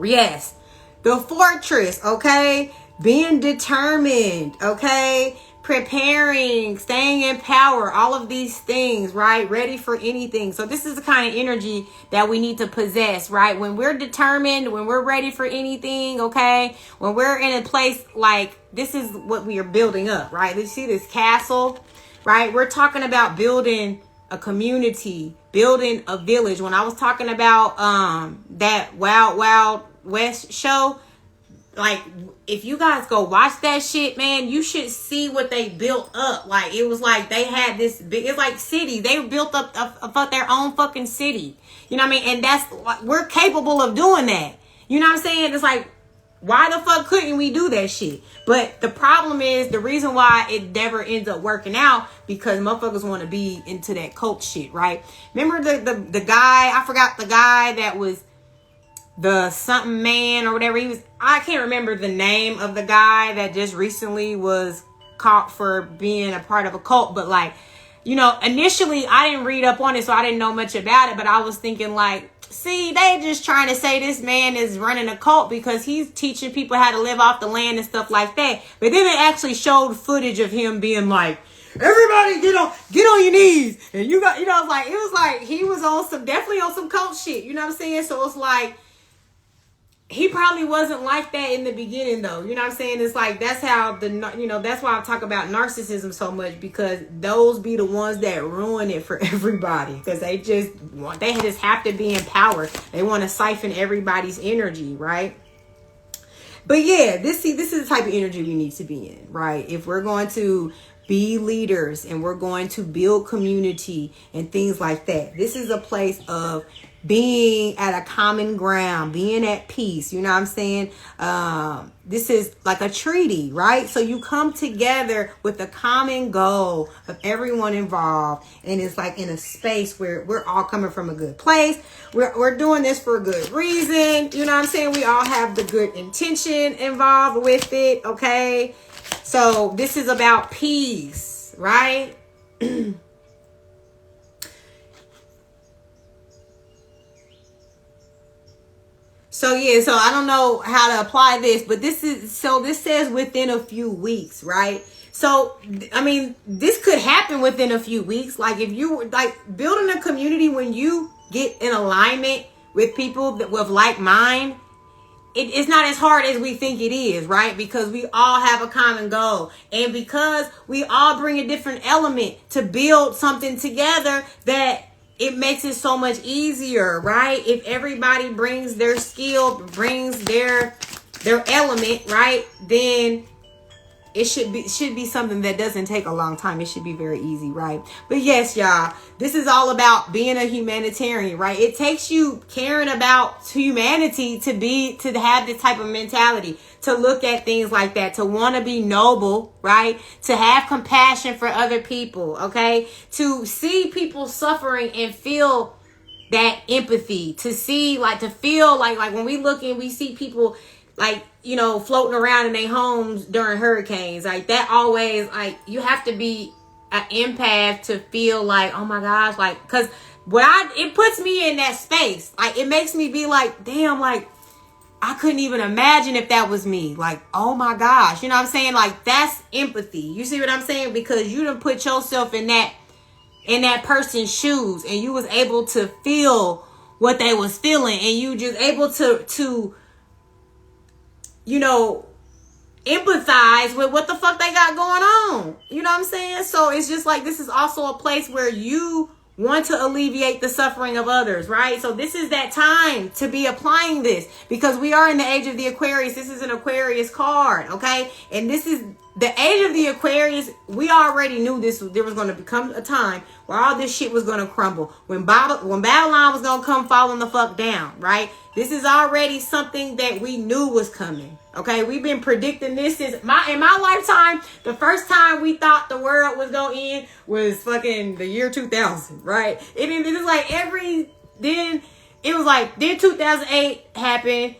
Yes. The fortress, okay? Being determined, okay? Preparing, staying in power, all of these things, right? Ready for anything. So this is the kind of energy that we need to possess, right? When we're determined, when we're ready for anything, okay? When we're in a place like, this is what we are building up, right? You see this castle, right? We're talking about building a community, building a village. When I was talking about that Wild Wild West show, like, if you guys go watch that shit, man, you should see what they built up. Like, it was like they had this big, it's like city. They built up their own fucking city. You know what I mean? And that's, we're capable of doing that. You know what I'm saying? It's like, why the fuck couldn't we do that shit? But the problem is, the reason why it never ends up working out, because motherfuckers want to be into that cult shit, right? Remember the guy, I forgot the guy that was the something man or whatever he was. I can't remember the name of the guy that just recently was caught for being a part of a cult. But like, initially I didn't read up on it, so I didn't know much about it. But I was thinking like, see, they just trying to say this man is running a cult because he's teaching people how to live off the land and stuff like that. But then they actually showed footage of him being like, everybody get on your knees. And it was like he was definitely on some cult shit. You know what I'm saying? So it's like, he probably wasn't like that in the beginning, though. You know what I'm saying? It's like, that's how that's why I talk about narcissism so much, because those be the ones that ruin it for everybody, because they just have to be in power. They want to siphon everybody's energy, right? But yeah, this is the type of energy we need to be in, right? If we're going to be leaders and we're going to build community and things like that, this is a place of being at a common ground, being at peace. You know what I'm saying? This is like a treaty, right? So you come together with the common goal of everyone involved. And it's like in a space where we're all coming from a good place. We're doing this for a good reason. You know what I'm saying? We all have the good intention involved with it. Okay. So this is about peace, right? So yeah, so I don't know how to apply this, but this says within a few weeks, right? So, I mean, this could happen within a few weeks. Like if you like building a community, when you get in alignment with people that with like mind, it's not as hard as we think it is, right? Because we all have a common goal. And because we all bring a different element to build something together, that it makes it so much easier, right? If everybody brings their skill, brings their element, right? Then it should be something that doesn't take a long time. It should be very easy, right? But yes, y'all, this is all about being a humanitarian, right? It takes you caring about humanity to have this type of mentality, to look at things like that, to want to be noble, right? To have compassion for other people, okay? To see people suffering and feel that empathy, to feel like when we look and we see people like, you know, floating around in their homes during hurricanes, like that always, like, you have to be an empath to feel like, oh my gosh, like, because it puts me in that space. Like, it makes me be like, damn, like, I couldn't even imagine if that was me. Like, oh my gosh, you know what I'm saying? Like, that's empathy. You see what I'm saying? Because you done put yourself in that person's shoes, and you was able to feel what they was feeling, and you just able to you know, empathize with what the fuck they got going on. You know what I'm saying? So it's just like, this is also a place where you want to alleviate the suffering of others, right? So this is that time to be applying this, because we are in the age of the Aquarius. This is an Aquarius card, okay? And this is the age of the Aquarius. We already knew there was going to become a time where all this shit was going to crumble. When Babylon was going to come falling the fuck down, right? This is already something that we knew was coming. Okay, we've been predicting this in my lifetime. The first time we thought the world was going to end was fucking the year 2000, right? It was like then 2008 happened,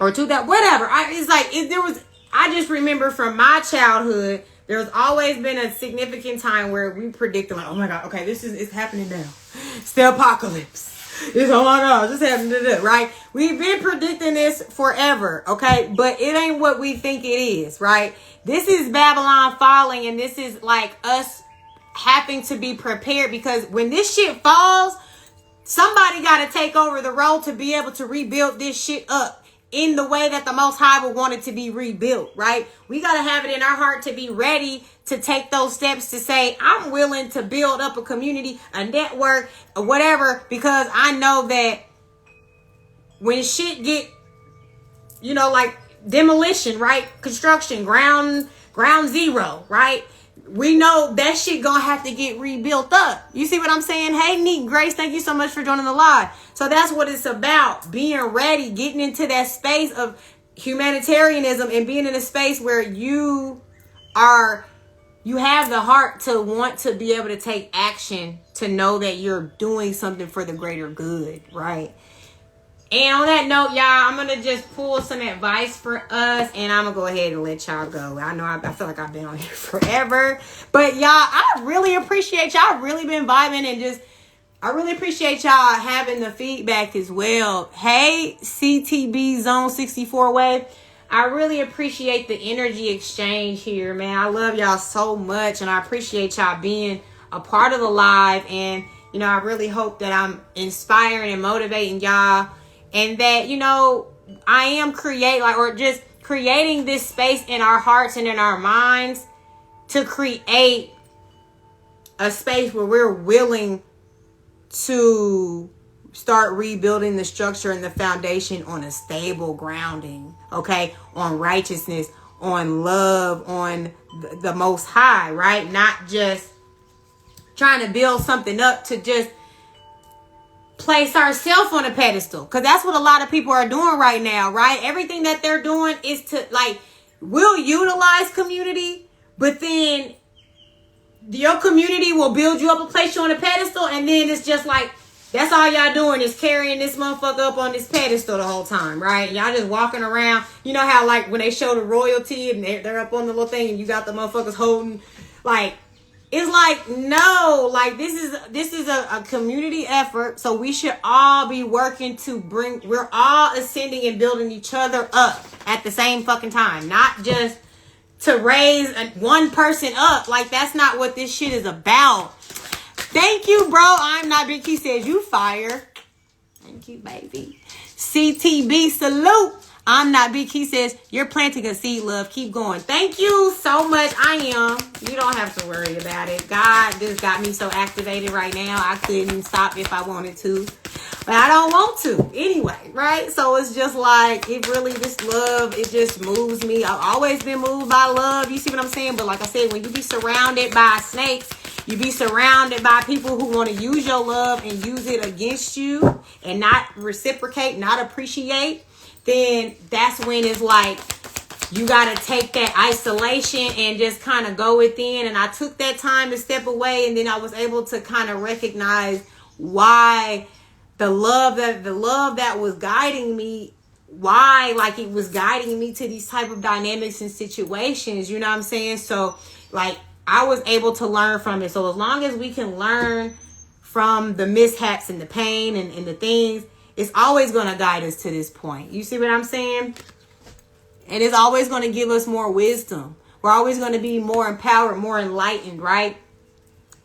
or 2000, whatever. I just remember from my childhood, there's always been a significant time where we predicted, like, oh my God, okay, it's happening now. It's the apocalypse. Oh my God, this happened, right? We've been predicting this forever, okay? But it ain't what we think it is, right? This is Babylon falling, and this is like us having to be prepared, because when this shit falls, somebody got to take over the role to be able to rebuild this shit up in the way that the Most High would want it to be rebuilt, right? We got to have it in our heart to be ready to take those steps to say, I'm willing to build up a community, a network, or whatever, because I know that when shit get, you know, like demolition, right? Construction, ground zero, right? We know that shit gonna have to get rebuilt up. You see what I'm saying? Hey, Neat Grace, thank you so much for joining the live. So that's what it's about. Being ready, getting into that space of humanitarianism, and being in a space where you have the heart to want to be able to take action, to know that you're doing something for the greater good, right? And on that note, y'all, I'm going to just pull some advice for us, and I'm going to go ahead and let y'all go. I know I feel like I've been on here forever, but y'all, I really appreciate y'all. I've really been vibing, and I really appreciate y'all having the feedback as well. Hey, CTB Zone 64 Wave. I really appreciate the energy exchange here, man. I love y'all so much, and I appreciate y'all being a part of the live. And, you know, I really hope that I'm inspiring and motivating y'all, and that, you know, I am creating this space in our hearts and in our minds to create a space where we're willing to start rebuilding the structure and the foundation on a stable grounding, okay? On righteousness, on love, on the Most High, right? Not just trying to build something up to just place ourselves on a pedestal. Because that's what a lot of people are doing right now, right? Everything that they're doing is to, like, we'll utilize community, but then your community will build you up and place you on a pedestal, and then it's just like, that's all y'all doing is carrying this motherfucker up on this pedestal the whole time, right? Y'all just walking around. You know how, like, when they show the royalty and they're up on the little thing and you got the motherfuckers holding, like, it's like, no, like, this is a community effort. So we should all be working to we're all ascending and building each other up at the same fucking time. Not just to raise one person up. Like, that's not what this shit is about. Thank you, bro. I'm not Big Key says you fire. Thank you, baby. CTB salute. I'm not Big Key says you're planting a seed, love. Keep going. Thank you so much. I am. You don't have to worry about it. God just got me so activated right now. I couldn't stop if I wanted to. But I don't want to anyway, right? So it's just like, it really, this love, it just moves me. I've always been moved by love. You see what I'm saying? But like I said, when you be surrounded by snakes, you be surrounded by people who want to use your love and use it against you and not reciprocate, not appreciate, then that's when it's like, you got to take that isolation and just kind of go within. And I took that time to step away, and then I was able to kind of recognize why the love that was guiding me, why, like, it was guiding me to these type of dynamics and situations, you know what I'm saying? So, like, I was able to learn from it. So as long as we can learn from the mishaps and the pain and the things, it's always going to guide us to this point. You see what I'm saying? And it's always going to give us more wisdom. We're always going to be more empowered, more enlightened, right?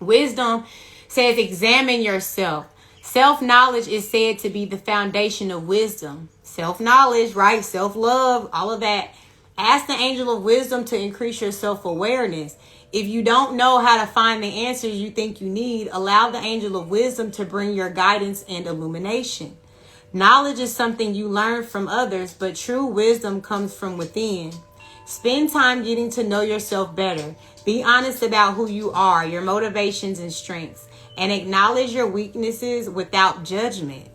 Wisdom says examine yourself. Self-knowledge is said to be the foundation of wisdom. Self-knowledge, right? Self-love, all of that. Ask the angel of wisdom to increase your self-awareness. If you don't know how to find the answers you think you need, allow the angel of wisdom to bring your guidance and illumination. Knowledge is something you learn from others, but true wisdom comes from within. Spend time getting to know yourself better. Be honest about who you are, your motivations and strengths, and acknowledge your weaknesses without judgment.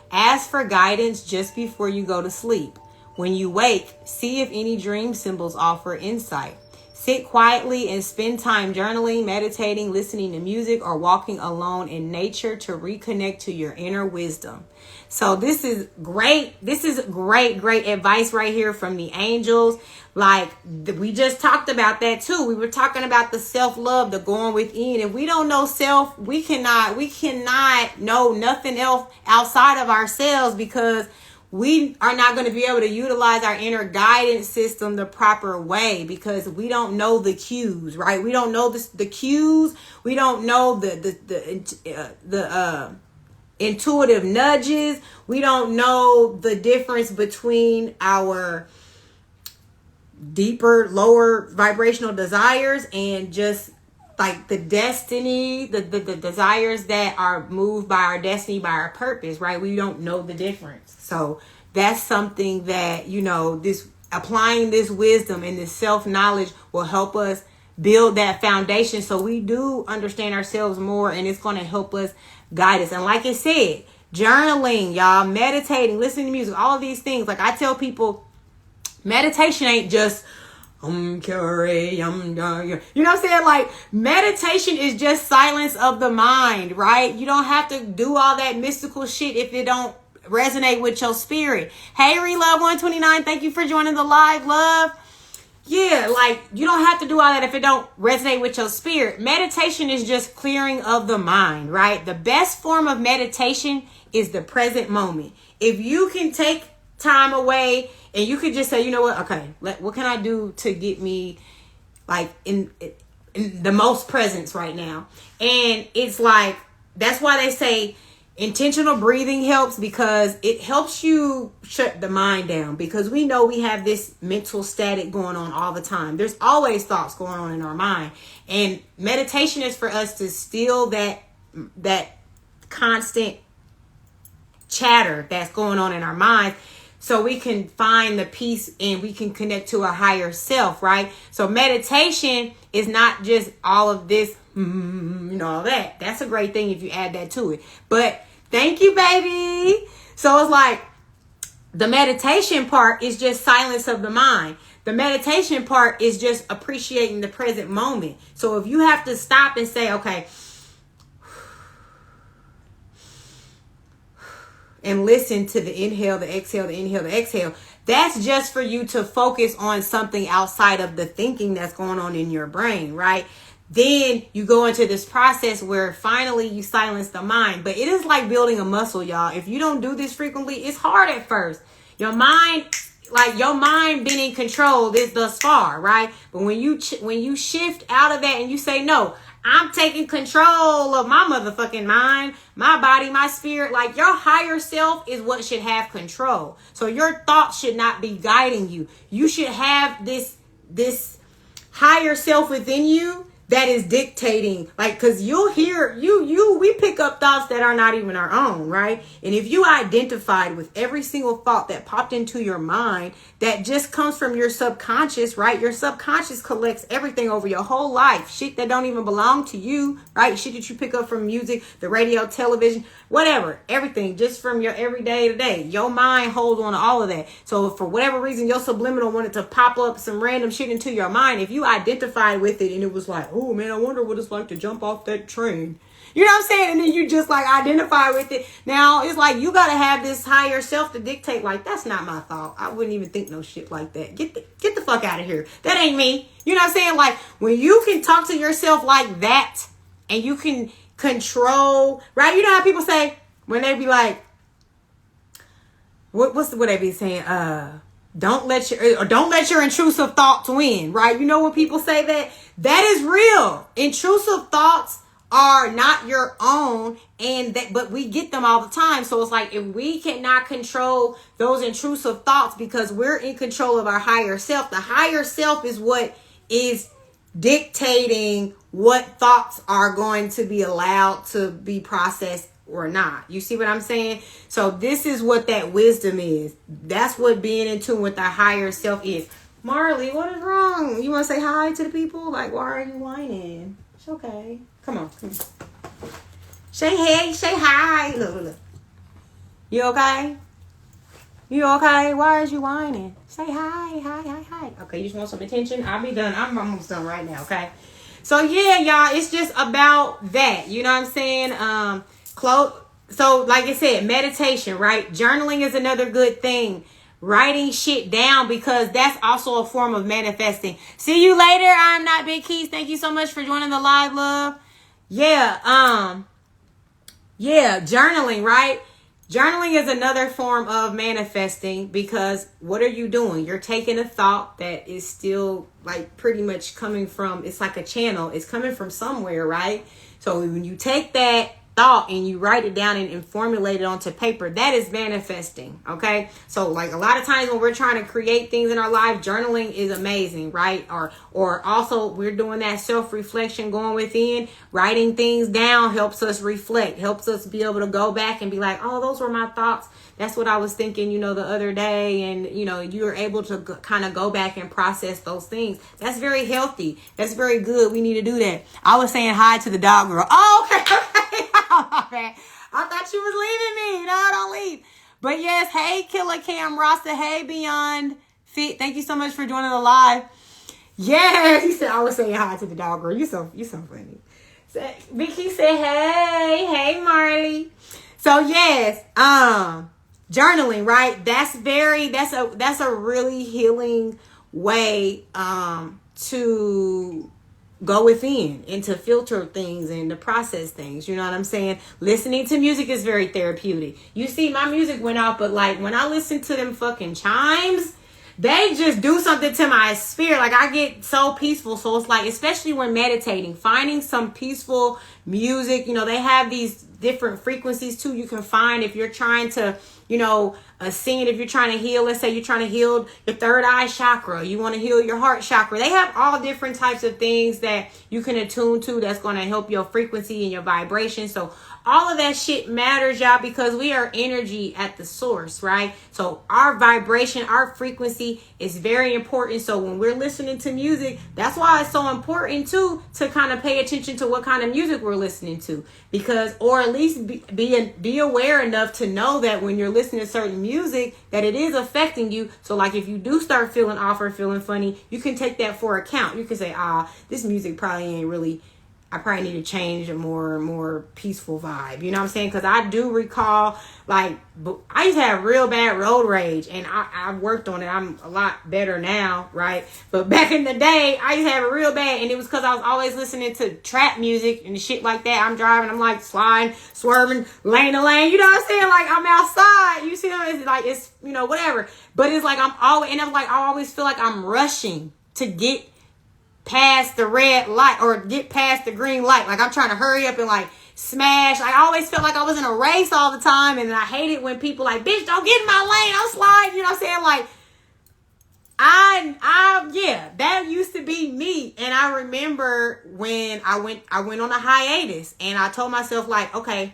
Ask for guidance just before you go to sleep. When you wake, see if any dream symbols offer insight. Sit quietly and spend time journaling, meditating, listening to music, or walking alone in nature to reconnect to your inner wisdom. So this is great. This is great advice right here from the angels. Like, we just talked about that too. We were talking about the self-love, the going within. If we don't know self, we cannot know nothing else outside of ourselves, because we are not going to be able to utilize our inner guidance system the proper way, because we don't know the cues, right? We don't know the cues. We don't know the intuitive nudges. We don't know the difference between our deeper, lower vibrational desires and just like the destiny, the desires that are moved by our destiny, by our purpose, right? We don't know the difference. So that's something that, you know, this applying this wisdom and this self-knowledge will help us build that foundation so we do understand ourselves more, and it's going to help us guide us. And like I said, journaling, y'all, meditating, listening to music, all of these things. Like I tell people, meditation ain't just you know what I'm saying? Like, meditation is just silence of the mind, right? You don't have to do all that mystical shit if it don't resonate with your spirit. Hey, Relove129, thank you for joining the live, love. Yeah, like, you don't have to do all that if it don't resonate with your spirit. Meditation is just clearing of the mind, right? The best form of meditation is the present moment. If you can take time away and you could just say, you know what, okay, what can I do to get me like in the most presence right now? And it's like, that's why they say intentional breathing helps, because it helps you shut the mind down, because we know we have this mental static going on all the time. There's always thoughts going on in our mind, and meditation is for us to still that constant chatter that's going on in our minds, so we can find the peace and we can connect to a higher self, right? So meditation is not just all of this, all that. That's a great thing if you add that to it. But thank you, baby. So it's like the meditation part is just silence of the mind. The meditation part is just appreciating the present moment. So if you have to stop and say, okay, and listen to the inhale, the exhale, the inhale, the exhale. That's just for you to focus on something outside of the thinking that's going on in your brain, right? Then you go into this process where finally you silence the mind. But it is like building a muscle, y'all. If you don't do this frequently, it's hard at first. Your mind been in control this thus far, right? But when you shift out of that and you say, no, I'm taking control of my motherfucking mind, my body, my spirit. Like your higher self is what should have control. So your thoughts should not be guiding you. You should have this higher self within you that is dictating, like, cause you'll hear we pick up thoughts that are not even our own, right? And if you identified with every single thought that popped into your mind that just comes from your subconscious, right? Your subconscious collects everything over your whole life, shit that don't even belong to you, right? Shit that you pick up from music, the radio, television, whatever, everything just from your everyday to day. Your mind holds on to all of that. So if for whatever reason your subliminal wanted to pop up some random shit into your mind, if you identified with it and it was like, oh man, I wonder what it's like to jump off that train. You know what I'm saying? And then you just like identify with it. Now it's like you gotta have this higher self to dictate, like, that's not my thought. I wouldn't even think no shit like that. Get the fuck out of here. That ain't me. You know what I'm saying? Like when you can talk to yourself like that and you can control, right? You know how people say when they be like, what they be saying? Don't let your intrusive thoughts win, right? You know when people say that? That is real. Intrusive thoughts are not your own, but we get them all the time. So it's like if we cannot control those intrusive thoughts because we're in control of our higher self, the higher self is what is dictating what thoughts are going to be allowed to be processed or not. You see what I'm saying? So this is what that wisdom is. That's what being in tune with our higher self is. Marley, what is wrong? You want to say hi to the people? Like, why are you whining? It's okay. Come on. Say hey, say hi. Look. You okay? You okay? Why is you whining? Say hi. Okay, you just want some attention? I'll be done. I'm almost done right now, okay? So yeah, y'all, it's just about that. You know what I'm saying? So like I said, meditation, right? Journaling is another good thing. Writing shit down, because that's also a form of manifesting. See you later. I'm not Big Keys. Thank you so much for joining the live, love. Yeah, journaling, right? Journaling is another form of manifesting, because what are you doing? You're taking a thought that is still like pretty much coming from, it's like a channel. It's coming from somewhere, right? So when you take that thought and you write it down and formulate it onto paper, that is manifesting. Okay, so like a lot of times when we're trying to create things in our life, journaling is amazing, right? Or also we're doing that self-reflection, going within, writing things down helps us reflect, helps us be able to go back and be like, oh, those were my thoughts, that's what I was thinking, the other day. And you're able to kind of go back and process those things. That's very healthy. That's very good. We need to do that. I was saying hi to the dog girl. Oh, okay. I thought she was leaving me. No, don't leave. But yes, hey Killer Cam Rasta, hey Beyond Fit. Thank you so much for joining the live. Yes, he said I was saying hi to the dog girl. You so funny. So, Vicky said hey Marley. So yes, journaling, right? That's a really healing way to go within and to filter things and to process things. You know what I'm saying? Listening to music is very therapeutic. You see, my music went off, but like when I listen to them fucking chimes, they just do something to my spirit. Like I get so peaceful. So it's like, especially when meditating, finding some peaceful music. They have these different frequencies too. You can find if you're trying to, ascend, if you're trying to heal, let's say you're trying to heal your third eye chakra, you want to heal your heart chakra. They have all different types of things that you can attune to that's going to help your frequency and your vibration. So All of that shit matters, y'all, because we are energy at the source, right? So our vibration, our frequency is very important. So when we're listening to music, that's why it's so important too to kind of pay attention to what kind of music we're listening to, because, or at least be aware enough to know that when you're listening to certain music, that it is affecting you. So like if you do start feeling off or feeling funny, you can take that for account. You can say, this music probably ain't really, I probably need to change a more peaceful vibe. You know what I'm saying? Because I do recall, like, I used to have real bad road rage, and I worked on it. I'm a lot better now, right? But back in the day, I used to have it real bad, and it was because I was always listening to trap music and shit like that. I'm driving, I'm like sliding, swerving, lane to lane. You know what I'm saying? Like, I'm outside. You see what I'm saying? It's like, it's, you know, whatever. But it's like I always feel like I'm rushing to get past the red light or get past the green light. Like I'm trying to hurry up and like smash. I always felt like I was in a race all the time, and I hate it when people like, bitch, don't get in my lane, I'm sliding. You know what I'm saying? Like yeah, that used to be me. And I remember when I went on a hiatus, and I told myself like, okay,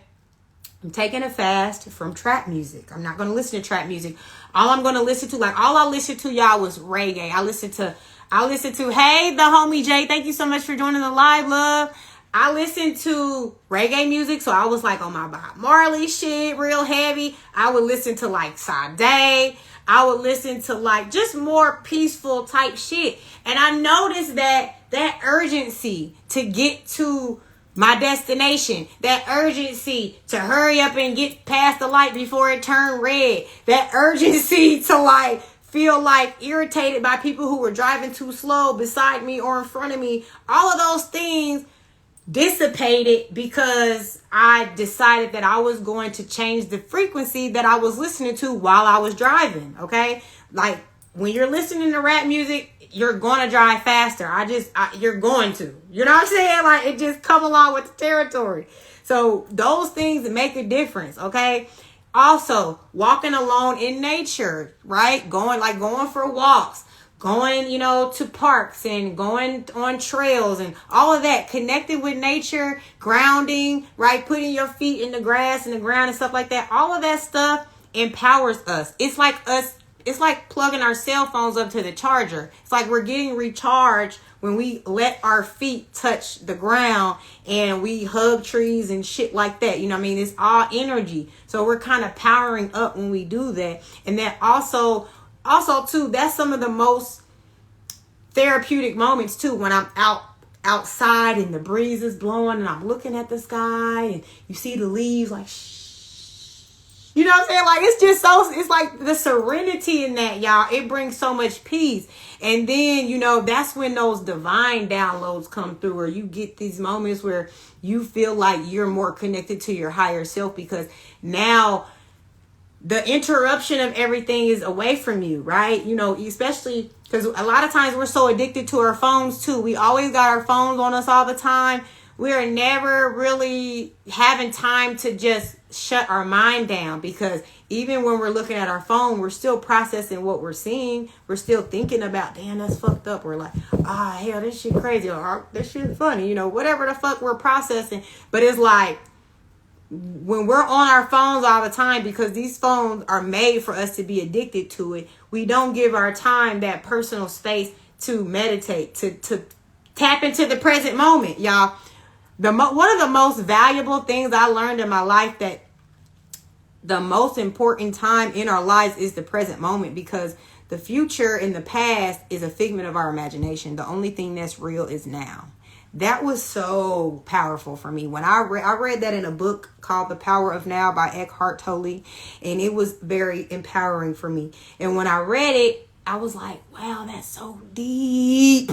I'm taking a fast from trap music. I'm not going to listen to trap music. All I'm going to listen to, like all I listened to, y'all, was reggae. I listened to, hey, the homie Jay, thank you so much for joining the live, love. I listened to reggae music, so I was like on my Bob Marley shit, real heavy. I would listen to like Sade. I would listen to like just more peaceful type shit. And I noticed that urgency to get to my destination, that urgency to hurry up and get past the light before it turned red, that urgency to like feel like irritated by people who were driving too slow beside me or in front of me. All of those things dissipated because I decided that I was going to change the frequency that I was listening to while I was driving. Okay. Like when you're listening to rap music, you're going to drive faster. You're going to, you know what I'm saying? Like it just come along with the territory. So those things make a difference. Okay. Also, walking alone in nature, right? Going for walks, going, to parks and going on trails and all of that, connected with nature, grounding, right? Putting your feet in the grass and the ground and stuff like that. All of that stuff empowers us. It's like plugging our cell phones up to the charger. It's like we're getting recharged when we let our feet touch the ground and we hug trees and shit like that. You know what I mean? It's all energy. So we're kind of powering up when we do that. And that also too, that's some of the most therapeutic moments too, when I'm outside and the breeze is blowing and I'm looking at the sky and you see the leaves like you know what I'm saying? Like, it's like the serenity in that, y'all. It brings so much peace. And then, that's when those divine downloads come through, or you get these moments where you feel like you're more connected to your higher self, because now the interruption of everything is away from you, right? Especially because a lot of times we're so addicted to our phones too. We always got our phones on us all the time. We're never really having time to just shut our mind down, because even when we're looking at our phone, we're still processing what we're seeing. We're still thinking about, damn, that's fucked up. We're like, hell, this shit crazy, or this shit funny, whatever the fuck we're processing. But it's like when we're on our phones all the time, because these phones are made for us to be addicted to it, we don't give our time that personal space to meditate, to tap into the present moment, y'all. One of the most valuable things I learned in my life, that the most important time in our lives is the present moment, because the future and the past is a figment of our imagination. The only thing that's real is now. That was so powerful for me. When I read that in a book called The Power of Now by Eckhart Tolle, and it was very empowering for me. And when I read it, I was like, wow, that's so deep.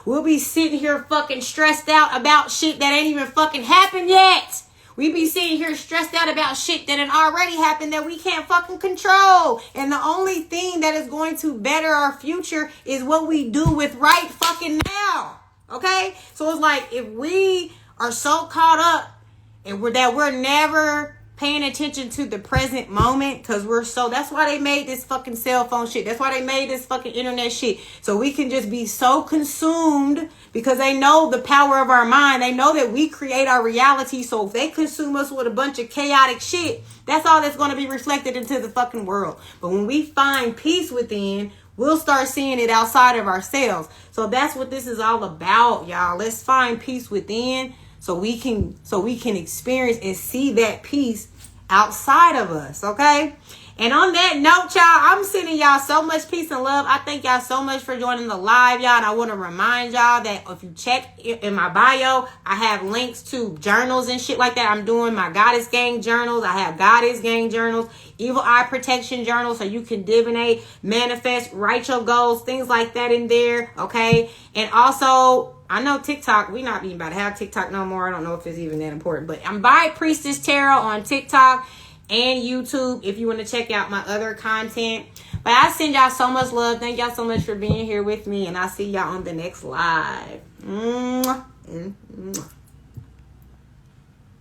We'll be sitting here fucking stressed out about shit that ain't even fucking happened yet. We be sitting here stressed out about shit that had already happened that we can't fucking control. And the only thing that is going to better our future is what we do with right fucking now. Okay? So it's like, if we are so caught up and we're never paying attention to the present moment, because that's why they made this fucking cell phone shit. That's why they made this fucking internet shit. So we can just be so consumed, because they know the power of our mind. They know that we create our reality. So if they consume us with a bunch of chaotic shit, that's all that's going to be reflected into the fucking world. But when we find peace within, we'll start seeing it outside of ourselves. So that's what this is all about, y'all. Let's find peace within, so we can experience and see that peace outside of us, okay? And on that note, y'all, I'm sending y'all so much peace and love. I thank y'all so much for joining the live, y'all. And I want to remind y'all that if you check in my bio, I have links to journals and shit like that. I'm doing my Goddess Gang journals. I have Goddess Gang journals, Evil Eye Protection journals, so you can divinate, manifest, write your goals, things like that in there, okay? And also, I know TikTok, we not even about to have TikTok no more. I don't know if it's even that important, but I'm by Priestess Tarot on TikTok and YouTube if you want to check out my other content. But I send y'all so much love. Thank y'all so much for being here with me, and I'll see y'all on the next live. Mwah. Mwah.